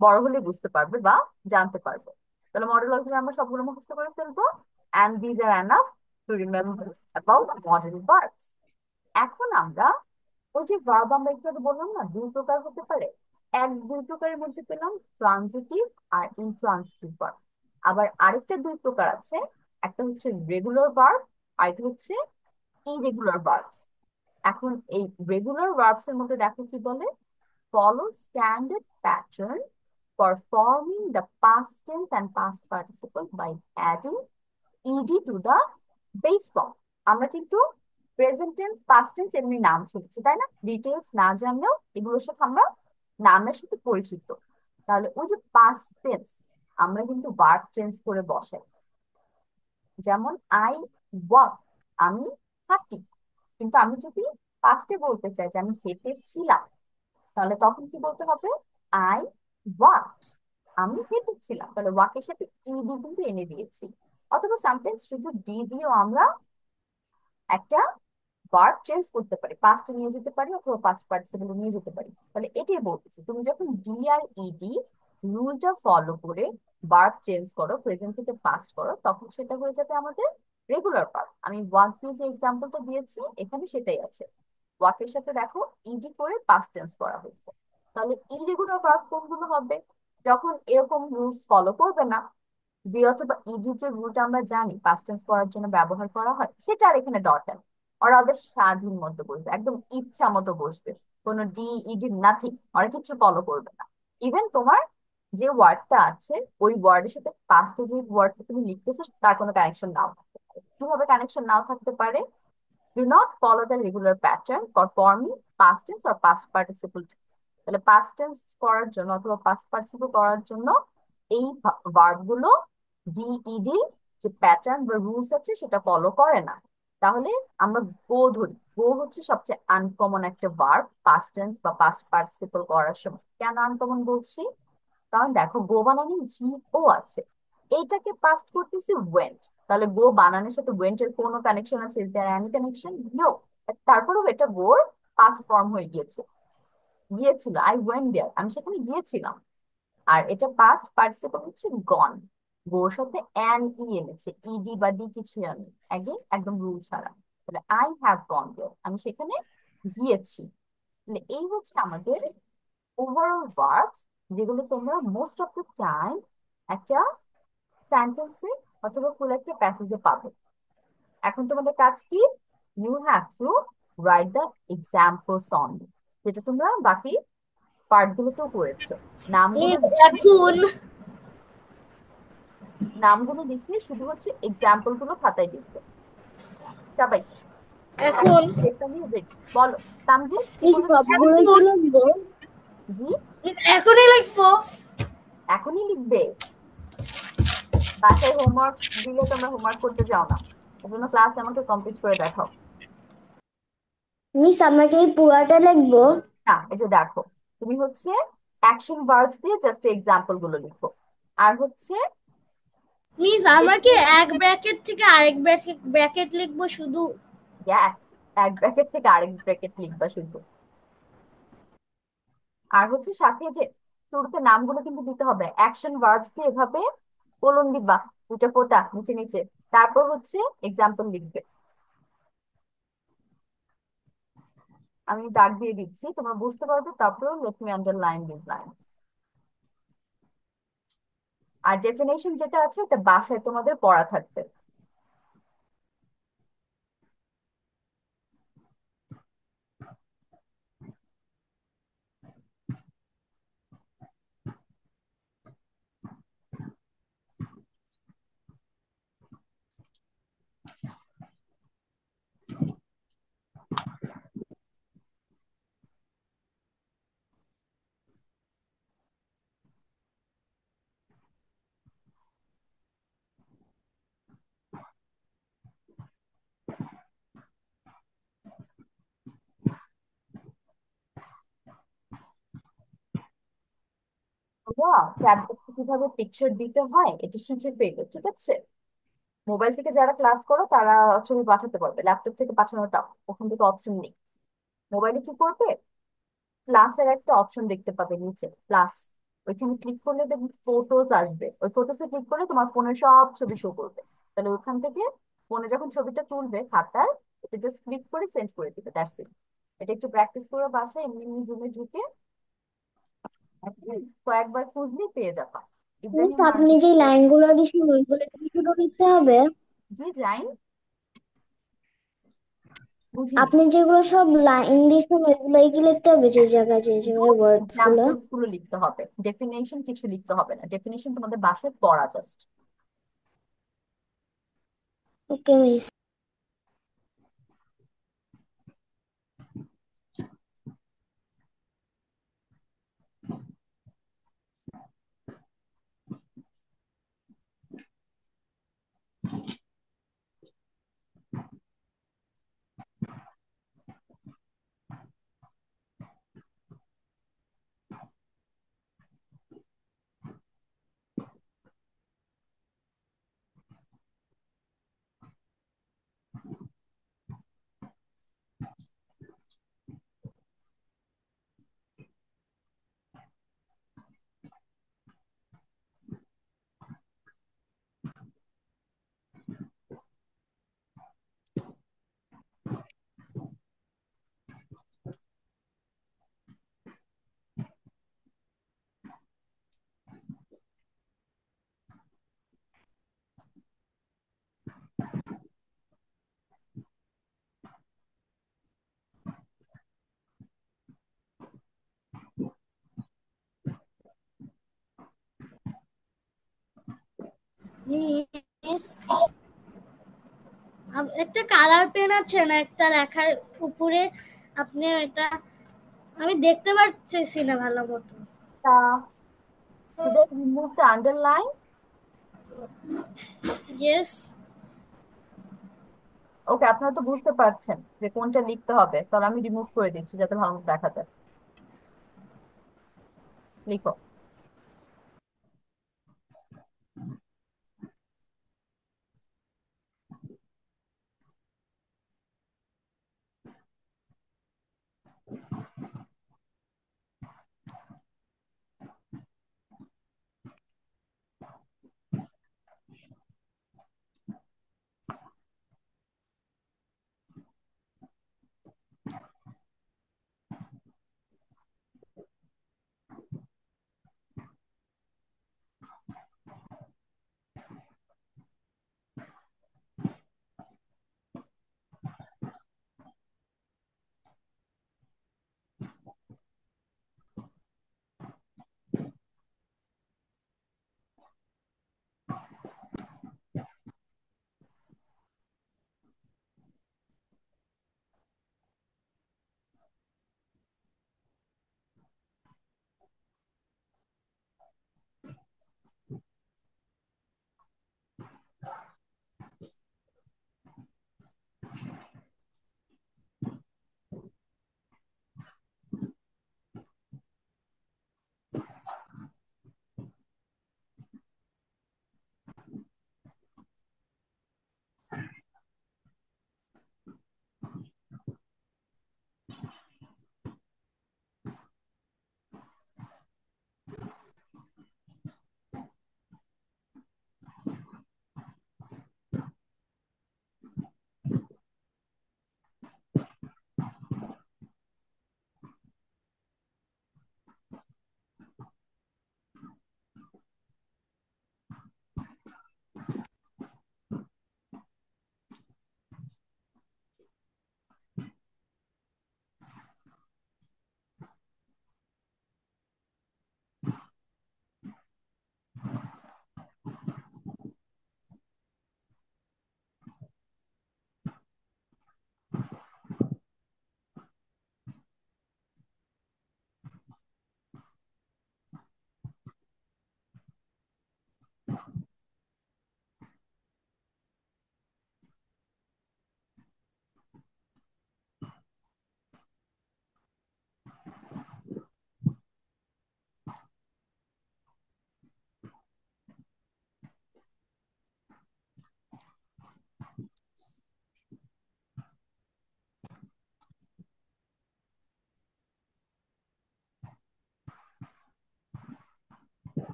বড় হলে বুঝতে পারবে বা জানতে পারবে। তাহলে মডেল অক্সিলারি আমরা সবগুলো মুখস্থ করে ফেলবো, and these are enough to remember about model verbs. এখন আমরা ওই যে ভার্ব আমরা একটু আগে বললাম না দুই প্রকার হতে পারে, এক দুই প্রকারের মধ্যে পেলাম ট্রানজিটিভ আর ইনট্রানজিটিভ ভার্ব। আবার আরেকটা দুই প্রকার আছে, একটা হচ্ছে রেগুলার ভার্ব আর একটা হচ্ছে ইরেগুলার ভার্বস। এখন এই রেগুলার ভার্বস এর মধ্যে দেখো কি বলে, follow standard pattern for forming the past tense and past participle by adding ED to the base form. আমরা কিন্তু প্রেজেন্ট টেন্স পাস্ট টেন্স এমনি নাম শুনছি তাই না, ডিটেলস না জানলেও এগুলোর সাথে আমরা নামের সাথে পরিচিত। তাহলে ওই যে পাস্ট টেন্স আমরা কিন্তু ভার্ব চেঞ্জ করে বসাই, যেমন আই ওয়াক, আমি হাঁটি। কিন্তু আমি যদি পাস্টে বলতে চাই যে আমি হেঁটেছিলাম, তাহলে তখন কি বলতে হবে, আই ওয়াকড, আমি হেঁটেছিলাম। তাহলে ওয়াকের সাথে ইডি কিন্তু এনে দিয়েছি। অথবা সামটাইমস শুধু ডি দিয়েও আমরা একটা ভার্ব চেঞ্জ করতে পারি, পাস্টে নিয়ে যেতে পারি অথবা পাস্ট পার্টিসিপল নিয়ে যেতে পারি। তাহলে এটাই বলতেছি, তুমি যখন ডি আর ইডি রুলটা ফলো করে ভার্ব চেঞ্জ করো, প্রেজেন্ট থেকে পাস্ট করো, তখন সেটা হয়ে যাবে আমাদের রেগুলার ভার্ব। আমি ওয়াক দিয়ে যে এক্সাম্পলটা দিয়েছি এখানে সেটাই আছে, ওয়াকের সাথে দেখো ইডি করে পাস্ট টেন্স করা হয়েছে। তাহলে ইরেগুলার ভার্ব কোনগুলো হবে, যখন এরকম রুলস ফলো করবে না, বি অথবা ইডি যে রুলটা আমরা জানি পাস্ট টেন্স করার জন্য ব্যবহার করা হয় সেটা আর এখানে দরকার নেই। ওরা ওদের স্বাধীন মতো বসবে, একদম ইচ্ছা মতো বসবে, কোনো ডি ইডি নাথিং, ওরা কিছু ফলো করবে না। ইভেন তোমার যে ওয়ার্ডটা আছে ওই ওয়ার্ডের সাথে পাস্টে যে ওয়ার্ডটা তুমি লিখতেছো তার কোনো কানেকশন নাও থাকতে পারে। কিভাবে কানেকশন নাও থাকতে পারে, do not follow the regular pattern for forming past tense or past participle tense। তাহলে past tense করার জন্য অথবা past participle করার জন্য এই ভার্ব গুলো ডিইডি যে প্যাটার্ন বা রুলস আছে সেটা ফলো করে না। তাহলে আমরা গো ধরি, গো হচ্ছে সবচেয়ে আনকমন একটা ভার্ব পাস্ট টেন্স বা পাস্ট পার্টিসিপল করার সময়। কেন আনকমন বলছি, কারণ দেখো গো বানানে জি ও আছে, এইটাকে পাস্ট করতেছি ওয়েন্ট। তাহলে গো বানানের সাথে ওয়েন্ট এর কোনো কানেকশন আছে, is there any connection, no. তারপরেও এটা গোর পাস্ট ফর্ম হয়ে গিয়েছে, গিয়েছিল, আই ওয়েন্ট দেয়ার, আমি সেখানে গিয়েছিলাম। আর এটা পাস্ট পার্টিসিপল হচ্ছে গন, গোর সাথে এন ই এনেছে, ইডি বা ডি কিছুই আনি, আগে একদম রুল ছাড়া। তাহলে আই হ্যাভ গন দেয়ার, আমি সেখানে গিয়েছি। তাহলে এই হচ্ছে আমাদের ওভারঅল ভার্বস, যেগুলো তোমরা মোস্ট অফ দ্য টাইম একটা সেন্টেন্সে অথবা ফুল একটা প্যাসেজে পাবে। এখন তোমাদের কাজ কি, you have to write the examples on, যেটা তোমরা বাকি পার্ট গুলোতেও করেছো। নামগুলো মিস লিখে, এখন নামগুলো লিখে শুধু হচ্ছে এক্সাম্পল গুলো খাতায় লিখবে সবাই। এখন বলো তামজিৎ কি এই বলেছো? সবগুলোই কি লিখবো? জি, মিস এখনই লিখবো। এখনই লিখবে, বাসায় হোমওয়ার্ক দিলে তোমরা হোমওয়ার্ক করতে যাও না, এজন্য ক্লাস আমাকে কমপ্লিট করে দেখাও। মিস আমাকে এই পুরাটা লিখবো? না, এই যে দেখো, তুমি হচ্ছে অ্যাকশন ভার্বস দিয়ে জাস্ট এক্সাম্পল গুলো লিখো। আর হচ্ছে মিস আমরা কি এক ব্র্যাকেট থেকে আরেক ব্র্যাকেট লিখবো শুধু? গ্যাস, এক ব্র্যাকেট থেকে আরেক ব্র্যাকেট লিখবা শুধু। আর হচ্ছে সাথে যে শুরুতে নামগুলো কিন্তু দিতে হবে, অ্যাকশন ভার্বস দিয়ে এভাবে কোলন দিবা, দুটো ফোঁটা নিচে নিচে, তারপর হচ্ছে এক্সাম্পল লিখবে। আমি দাগ দিয়ে দিচ্ছি, তোমরা বুঝতে পারবে, তারপর let me underline this line. আর ডেফিনেশন যেটা আছে ওটা বাসায় তোমাদের পড়া থাকবে। ওরা চ্যাট বক্সে কিভাবে পিকচার দিতে হয় এটা শিখে ফেলবে, ঠিক আছে? মোবাইল থেকে যারা ক্লাস করো তারা ছবি পাঠাতে পারবে, ল্যাপটপ থেকে পাঠানোটা ওখান থেকে অপশন নেই। মোবাইলে কি করবে, প্লাসের একটা অপশন দেখতে পাবে নিচে, প্লাস, ওইখানে ক্লিক করলে দেখবে ফটোস আসবে, ওই ফটোসে ক্লিক করলে তোমার ফোনের সব ছবি শো করবে। তাহলে ওখান থেকে ফোনে যখন ছবিটা তুলবে খাতার, এটা জাস্ট ক্লিক করে সেন্ড করে দিবে, দ্যাটস ইট। এটা একটু প্র্যাকটিস করে বাসায় এমনি এমনি জুমে ঢুকে কয়েকবার খুঁজলেই পেয়ে যাবা। মিস ইব্রাহিম আপনি যে লাইনগুলো দিচ্ছেন ওইগুলো কি শুধু লিখতে হবে? জি যাই, বুঝিনি। আপনি যেগুলো সব লাইন দিচ্ছেন ওইগুলোই কি লিখতে হবে, যে জায়গায় যে জায়গায় ওয়ার্ডস গুলো? এক্সাম্পলস গুলো লিখতে হবে, ডেফিনেশন কিছু লিখতে হবে না, ডেফিনেশন তোমাদের বাসায় পড়া জাস্ট। ওকে মিস। মিস একটা কালার পেন আছে না একটা লেখার উপরে, আপনি এটা আমি দেখতে পাচ্ছি না ভালো মতো। তা শুধু রিমুভ দ্য আন্ডারলাইন। ইয়েস। ওকে, আপনারা তো বুঝতে পারছেন যে কোনটা লিখতে হবে, তাহলে আমি রিমুভ করে দিচ্ছি যাতে ভালো মতো দেখা যায়। লিখো।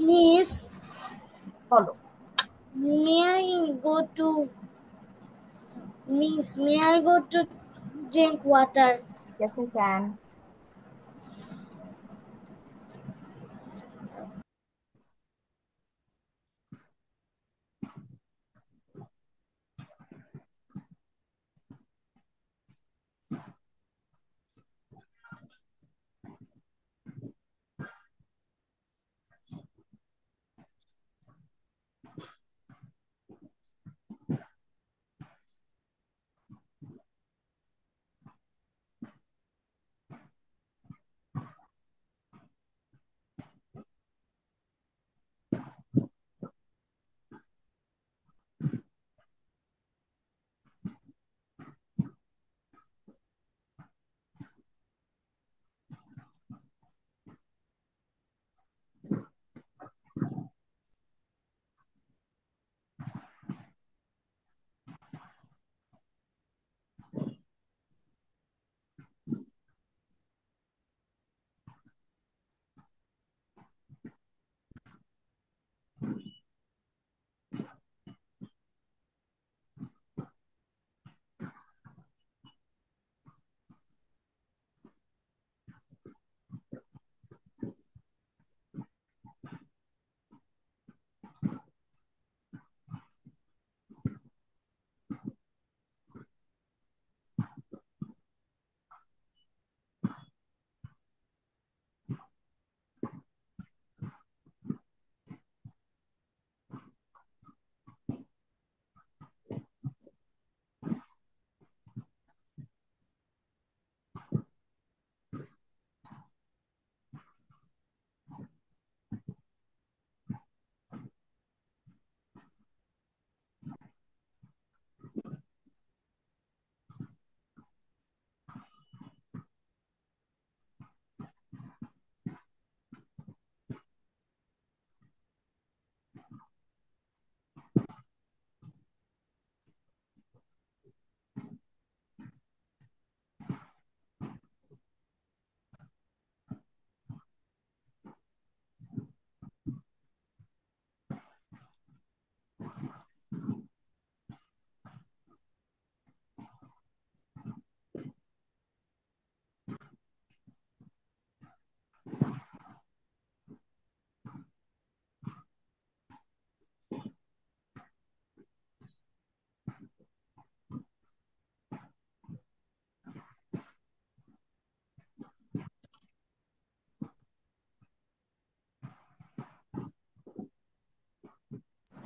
মিস বলো। May I go to miss may I go to drink water? Yes, you can.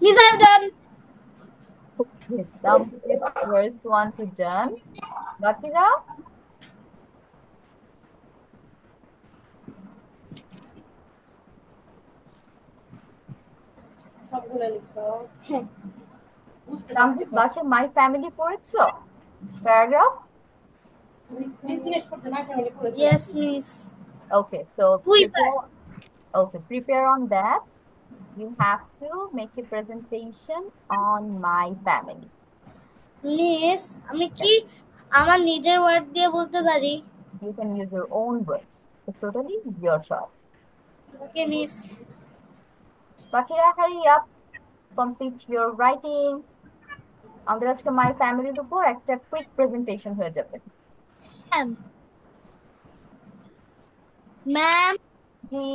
Miss I have done. Okay, Dam is first one to done. বাকিরা? হ্যাঁ। তামজিৎ বাসে মাই ফ্যামিলি পড়েছো paragraph? Yes miss. Okay, so prepare on that. You have to make a presentation on my family. Miss আমি কি আমার নিজের ওয়ার্ড দিয়ে বলতে পারি? You can use your own words. It's totally your choice. Okay miss. Bakira, hurry up. Complete your writing. আমাদের আজকে মাই ফ্যামিলির উপর একটা কুইক প্রেজেন্টেশন হয়ে যাবে। ম্যাম, জি।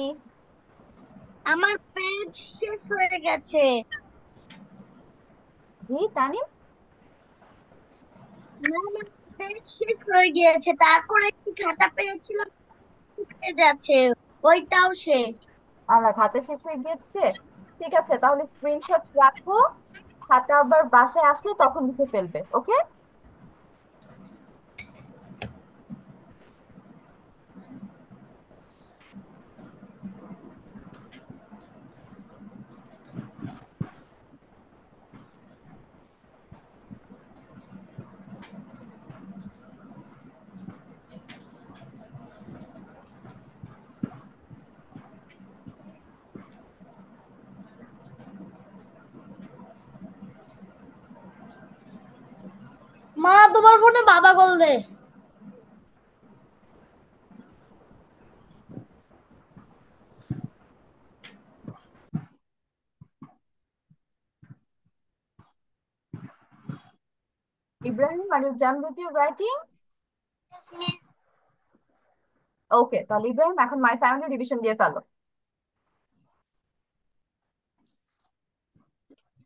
আমার পেজ শেষ হয়ে গেছে। জি তানিম? ম্যাম, আমার পেজ শেষ হয়ে গিয়েছে, তারপরে একটি খাতা পেয়েছিলাম, পেজ আছে, ওইটাও শেষ। আমার খাতা শেষ হয়ে গিয়েছে। ঠিক আছে, তাহলে স্ক্রিনশট রাখো, খাতা আবার বাসায় আসলে তখন লিখে ফেলবে। ওকে? মা তোমার ফোনে বাবা কল দে। Ibrahim, are you done with your writing? Yes, miss. Okay, তাহলে ইব্রাহিম এখন মাই ফ্যামিলি ডিভিশন দিয়ে ফেলো।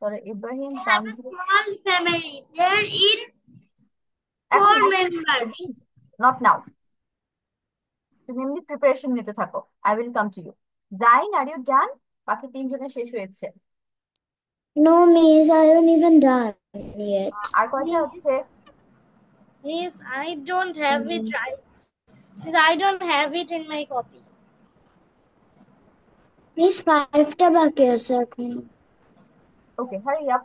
তাহলে Ibrahim I have a Tanvir small family. There in এখন 4 members. নট নাও, তুমি এমনি প্রিপারেশন নিতে থাকো, I will come to you. Zain, are you done? বাকি তিনজনের শেষ হয়েছে। No, miss, I haven't even done yet. আর কয়টা হচ্ছে? Miss, I don't have it right. Miss, I don't have it in my copy. Miss, 5টা বাকি আছে এখন। Okay, hurry up.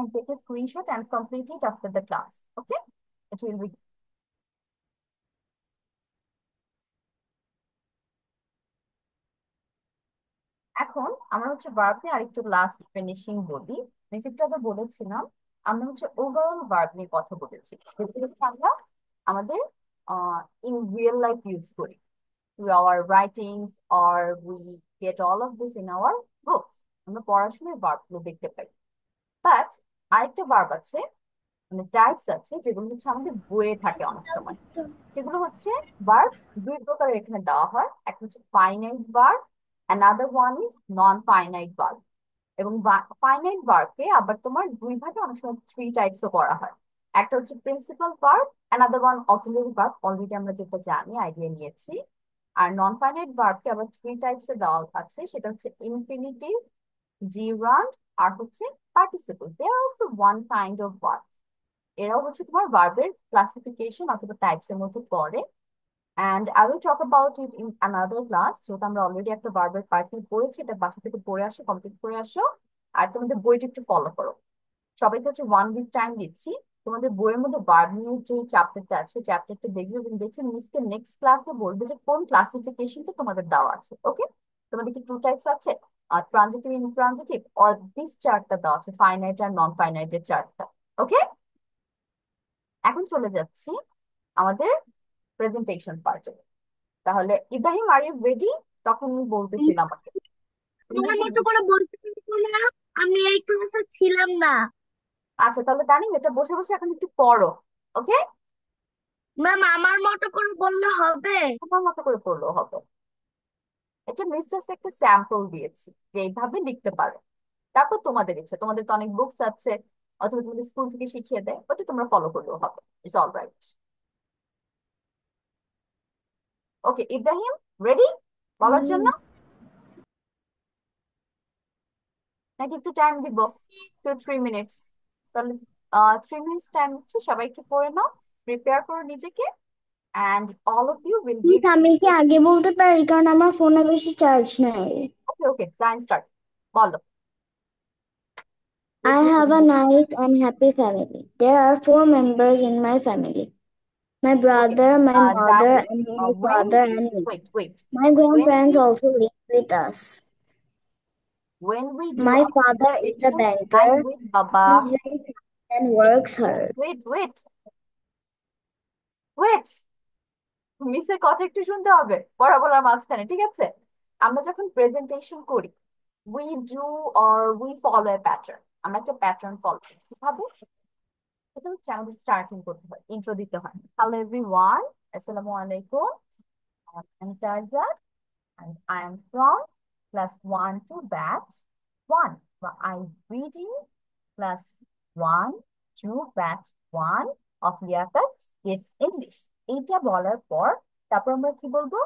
And take a screenshot and complete it after the class. Okay? It will be. এখন আমরা হচ্ছে ভার্ব নিয়ে আরেকটু লাস্ট ফিনিশিং বলি। বেসিকটা তো বলেছিলাম, আমরা হচ্ছে ওভারঅল ভার্ব নিয়ে কথা বলেছি, যেগুলো হচ্ছে আমরা আমাদের ইন রিয়েল লাইফ ইউজ করি, to our writings, or we get all of this in our books. আমরা পড়াশোনায় ভার্ব গুলো দেখতে পাই। বাট আরেকটা ভার্ব আছে, মানে টাইপস আছে, যেগুলো হচ্ছে আমাদের বইয়ে থাকে অনেক সময়। সেগুলো হচ্ছে ভার্ব দুই প্রকারের এখানে দেওয়া হয়, একটা হচ্ছে finite verb, another one is non finite verb. এবং ফাইনাইট ভার্বকে আবার তোমার দুই ভাগে অনেক সময় থ্রি টাইপসও করা হয়। একটা হচ্ছে principal verb, another one auxiliary verb, already আমরা যেটা জানি, আইডিয়া নিয়েছি। আর নন ফাইনাইট ভার্বকে আবার থ্রি টাইপসে দেওয়া আছে, সেটা হচ্ছে ইনফিনিটিভ, জিরান্ড, আর হচ্ছে participle. They are also one kind of verb. এরাও হচ্ছে তোমার ভার্বের ক্লাসিফিকেশন অথবা টাইপস এর মধ্যে পড়ে। And I will talk about it in another class, যেহেতু আমরা অলরেডি একটা ভার্বের পার্ট নিয়ে পড়েছি, এটা বাসা থেকে পড়ে আসো, কমপ্লিট করে আসো। আর তোমাদের বইটা একটু ফলো করো। সবাইকে হচ্ছে 1 উইক টাইম দিচ্ছি। তোমাদের বইয়ের মধ্যে ভার্ব নিয়ে যে চ্যাপ্টারটা আছে, চ্যাপ্টারটা দেখবে এবং দেখে মিসকে নেক্সট ক্লাসে বলবে যে কোন ক্লাসিফিকেশনটা তোমাদের দেওয়া আছে। ওকে? তোমাদের কি টু টাইপস আছে, ট্রানজিটিভ, ইনট্রানজিটিভ, অর দিস চার্টটা দেওয়া আছে, ফাইনাইট আর নন ফাইনাইটের চার্টটা। ওকে? এখন চলে যাচ্ছি আমাদের প্রেজেন্টেশন পার্টে। তাহলে ইব্রাহিম, আর ইউ রেডি? তখনই বলতেছিলাম আমাকে, তুমি আমার নাকি মতো করে বলতে পারবো না, আমি এই ক্লাসে ছিলাম না। আচ্ছা, তাহলে তানিম এটা বসে বসে এখন একটু পড়ো। ওকে? ম্যাম, আমার মতো করে বললে হবে? তোমার মতো করে পড়লেও হবে। এটা মিস জাস্ট একটা স্যাম্পল দিয়েছি যে এইভাবে লিখতে পারো। তারপর তোমাদের ইচ্ছা, তোমাদের তো অনেক বুকস আছে, অথবা তোমাদের স্কুল থেকে শিখিয়ে দেয়, ওটা তোমরা ফলো করলেও হবে। It's all right. Okay Ibrahim, ready বলার জন্য, নাকি একটু টাইম দিব? 2-3 মিনিটস। তাহলে 3 মিনিটস টাইম হচ্ছে, সবাই একটু পড়ে নাও, প্রিপেয়ার করো নিজেকে, and all of you will miss, give. আমি কি আগে বলতে পারি, কারণ আমার ফোনে বেশি চার্জ নাই। ওকে ওকে, সায়েন্স স্টার্ট, বলো। I have a nice and happy family. There are 4 members in my family. My okay, brother, my mother, Zahid, and my when father, we, and me. wait wait, My when we grandparents also live with us. when we do My a father is a presentation, I'm banker. with He Baba. is very kind and Wait works wait hard. wait wait wait, মিসের কথা একটু শুনতে হবে পড়া বলার মাঝখানে, ঠিক আছে? আমরা যখন প্রেজেন্টেশন করি, we do or we follow A pattern. আমরা একটা প্যাটার্ন ফলো করি। কিভাবে? এটা হচ্ছে আমাদের স্টার্টিং করতে হয়, ইন্ট্রো দিতে হয়। হ্যালো এভরিওয়ান, আসসালামু আলাইকুম, আমি তাজা, and I am from class 1 to batch 1. I reading class 1 to batch 1 of Liaquat Kids English. এইটা বলার পর তারপর আমরা কি বলবো?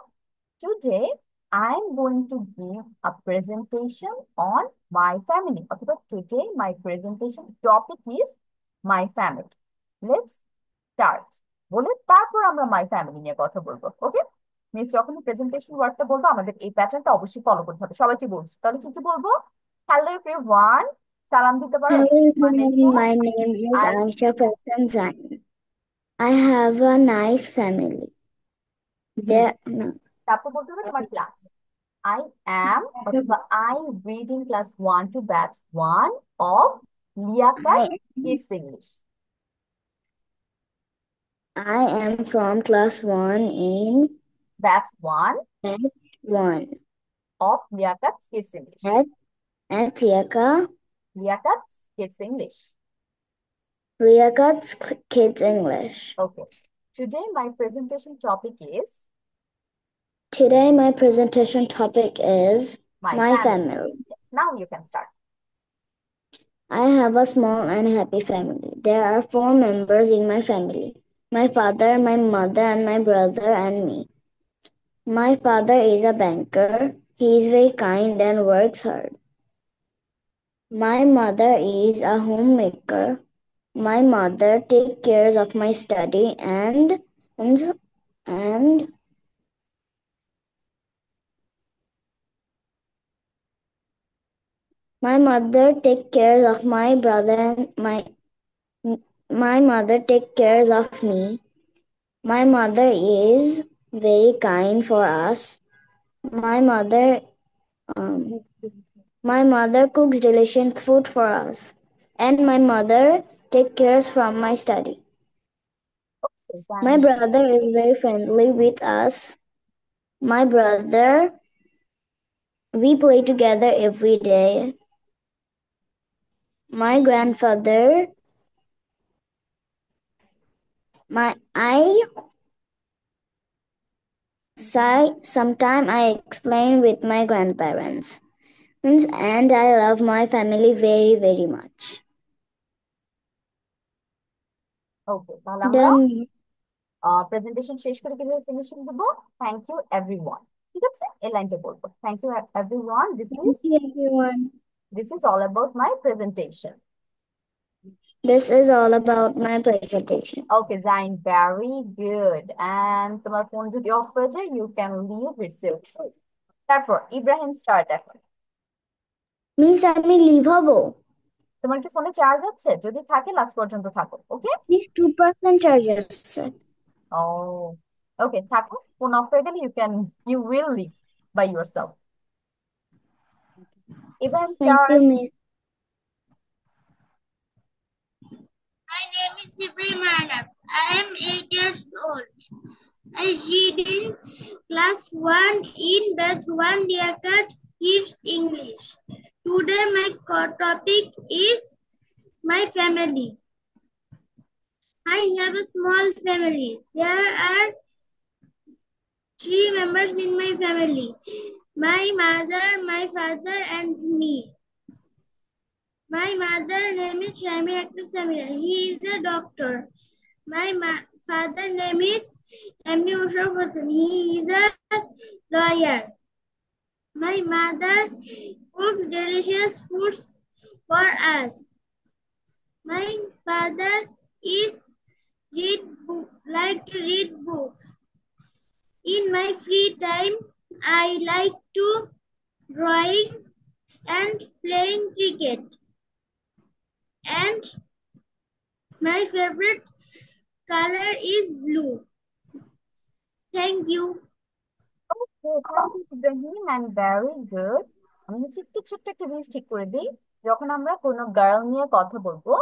Today I am going to give a presentation on my family. অথবা today my presentation topic is my family. Let's start বলে তারপর আমরা my family নিয়ে কথা বলবো। ওকে? মিস যখন প্রেজেন্টেশন ওয়ার্ডটা বলবো, আমাদের এই প্যাটার্নটা অবশ্যই ফলো করতে হবে। সবাইকে বলছি, তাহলে কি কি বলবো? হ্যালো এভরিওয়ান, সালাম দিতে পারো? Hello আসসালামু everyone, আলাইকুম। my name is I Aisha Faizan Zain. I have a nice family. There, no. তারপর বলতে হবে তোমার ক্লাস। I am অথবা I read in class 1 to batch 1 of Liaquat Kids English. I am from class 1 in Batch 1 batch 1 of Liaquat Kids English. at Liaquat Kids English. Liakat's Kids English. Okay. Today my presentation topic is Today my presentation topic is my my family. family. Yes, now you can start. I have a small and happy family. There are 4 members in my family. My father, my mother, and my brother and me. My father is a banker. He is very kind and works hard. My mother is a homemaker. My mother takes care of my study and my mother take care of my brother and my mother take care of me. My mother is very kind for us. My mother um, my mother cooks delicious food for us, and my mother take cares from my study. My Then brother is very friendly with us. My brother, we play together every day. My grandfather, I sometime I explain with my grandparents, and I love my family very very much. okay, তাহলে আমরা Done. প্রেজেন্টেশন শেষ করে কিভাবে ফিনিশিং দেব? Thank you everyone. ঠিক আছে, এই লাইনটা বলবো, thank you everyone, Thank you everyone. this is all about my presentation. This is all about my presentation. Okay, Zain, very good. And তোমার ফোন যদি অফ হয়ে যায়, you can leave it so. তারপর ইব্রাহিম স্টার্ট এখন। Miss, আমি লিভ হব? তোমার কি ফোনে চার্জ আছে? যদি থাকে লাস্ট পর্যন্ত থাকো, ওকে? Please 2% charge আছে। ও ওকে, থাকো, ফোন অফ হয়ে গেলে you will leave by yourself. Ibrahim Thank start. you, Miss. My name is Ibrahim Arnab. I am 8 years old. I read in class 1 in batch 1 Liaquat Kids English. Today my topic is my family. I have a small family. There are 3 members in my family. My mother, my father and me. My mother name is Shamir Akhtar Samira. He is a doctor. My father name is M.D. Musharraf Hossain. He is a lawyer. My mother cooks delicious foods for us. My father is like to read books. In my free time, I like to drawing and playing cricket. And my favorite color is blue. Thank you. Thank you Ibrahim, and very good. আমি হচ্ছে একটু ছোট্ট একটা জিনিস ঠিক করে দিই। যখন আমরা কোনো গার্ল নিয়ে কথা বলবো,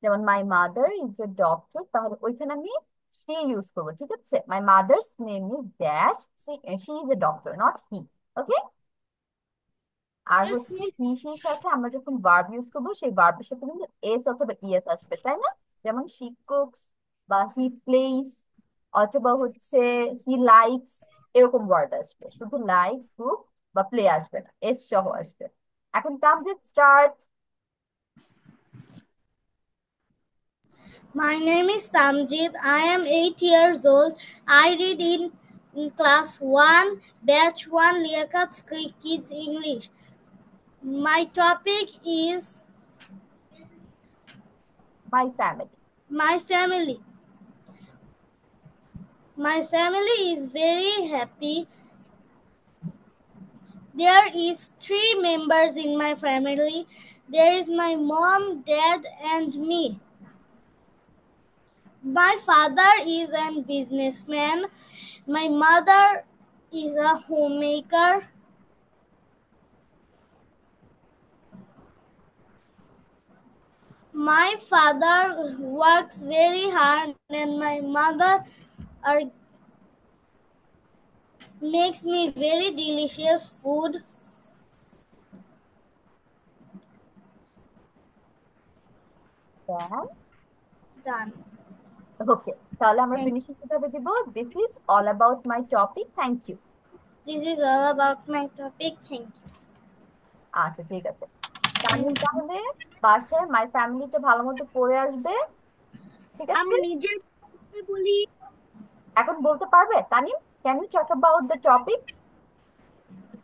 যেমন my mother is a doctor, তাহলে ওইখানে আমি শি ইউজ করবো। ঠিক আছে, my mother's name is dash, she is a doctor, not he. Okay? আর Yes, হচ্ছে Miss. হি সির সাথে আমরা যখন ভার্ব ইউজ করবো, সেই ভার্বের সাথে কিন্তু এস অথবা ইএস আসবে, তাই না? যেমন শি কুকস বা হি প্লেস, অথবা হচ্ছে হি লাইকস, এরকম ওয়ার্ড আসবে। শুধু লাইক, কুক বা প্লে আসবে না, এস সহ আসবে। এখন Tamjid start. My name is Tamjid. I am 8 years old. I read in class 1, batch 1, Liaquat Kids English. My topic is my family. my family. My family is very happy. There is 3 members in my family. There is my mom, dad, and me. My father is a businessman. My mother is a homemaker. My father works very hard and my mother are, makes me very delicious food. Then Done. Okay, তাহলে আমরা Thank ফিনিশিং কিভাবে দিব? This is all about my topic, thank you. This is all about my topic. Thank you. আচ্ছা ঠিক আছে, তামিম তাহলে বাসায় মাই ফ্যামিলিটা ভালো মতো পড়ে আসবে, ঠিক আছে? আমি নিজে বলি। এখন বলতে পারবে Tanim? Can you talk about the topic?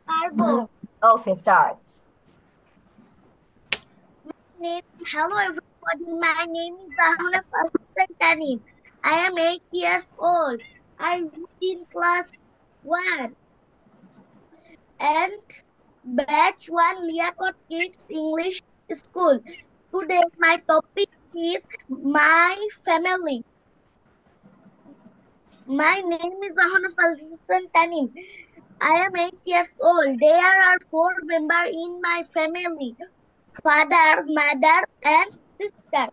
পারবো। Okay, start. Hello everybody, my name is Rahuna Fastan Tanim. I am 8 years old. I read in class 1 and batch 1 Liakot Kids English School. Today my topic is my family. My name is Rahuna Fastan Tanim. I am 8 years old. There are 4 members in my family: father, mother, and sister.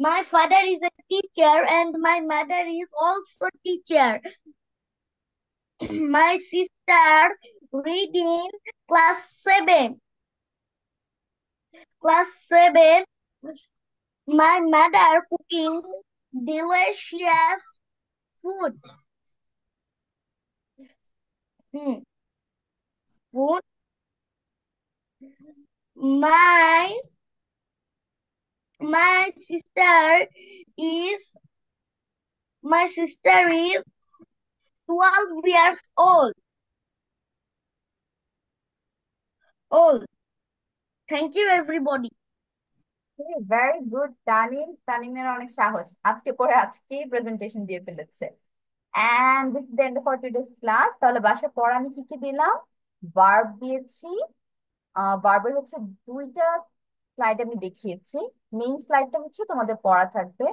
My father is a teacher and my mother is also teacher. My sister read in class 7. Class 7. My mother cooking delicious food. Food. My is my sister is 12 years old. Thank you everybody. Very good Tanim, তানিমের অনেক সাহস, আজকে পরে আজকেই প্রেজেন্টেশন দিয়ে ফেলেছে। And this is the end for today's class. তাহলে বাসায় পড়া আমি কি কি দিলাম? ভার্ব দিয়েছি, ভার্বের হচ্ছে 2টা স্লাইড আমি দেখিয়েছি। মেইন স্লাইডটা হচ্ছে তোমাদের পড়া থাকবে।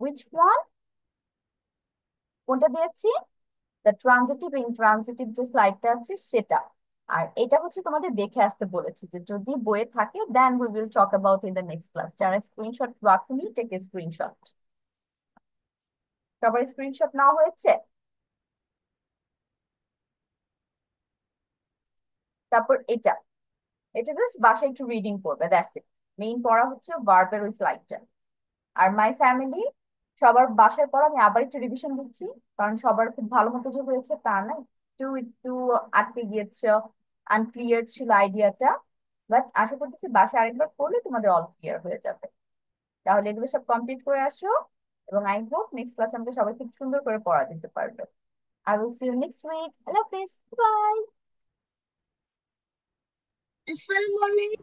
Which one? কোনটা দিয়েছি? দ্য ট্রানজিটিভ ইনট্রানজিটিভ যে স্লাইডটা আছে সেটা। আর এটা হচ্ছে তোমাদের দেখে আসতে বলেছি, যে যদি বইয়ে থাকে then we will talk about in the next class. যারা স্ক্রিনশট রাখুনি, টেক এ স্ক্রিনশট। সবার স্ক্রিনশট নেওয়া হয়েছে? তারপর এটা, এটা জাস্ট বাসায় একটু রিডিং করবে, দ্যাটস ইট। মেইন পড়া হচ্ছে ভার্বের ওই স্লাইডটা। আর মাই ফ্যামিলি সবার বাসায় পড়া আমি আবার একটু রিভিশন দিচ্ছি, কারণ সবার খুব ভালো মতো যে হয়েছে তা না, একটু একটু আটকে গিয়েছে, আনক্লিয়ার ছিল আইডিয়াটা। বাট আশা করতেছি বাসায় আরেকবার পড়লে তোমাদের অল ক্লিয়ার হয়ে যাবে। তাহলে এগুলো সব কমপ্লিট করে আসো, এবং আই হোপ নেক্সট ক্লাসে আমাকে সবাই খুব সুন্দর করে পড়া দিতে পারবে। I will see you next week. আল্লাহ হাফেজ, বাই। Assalamualaikum.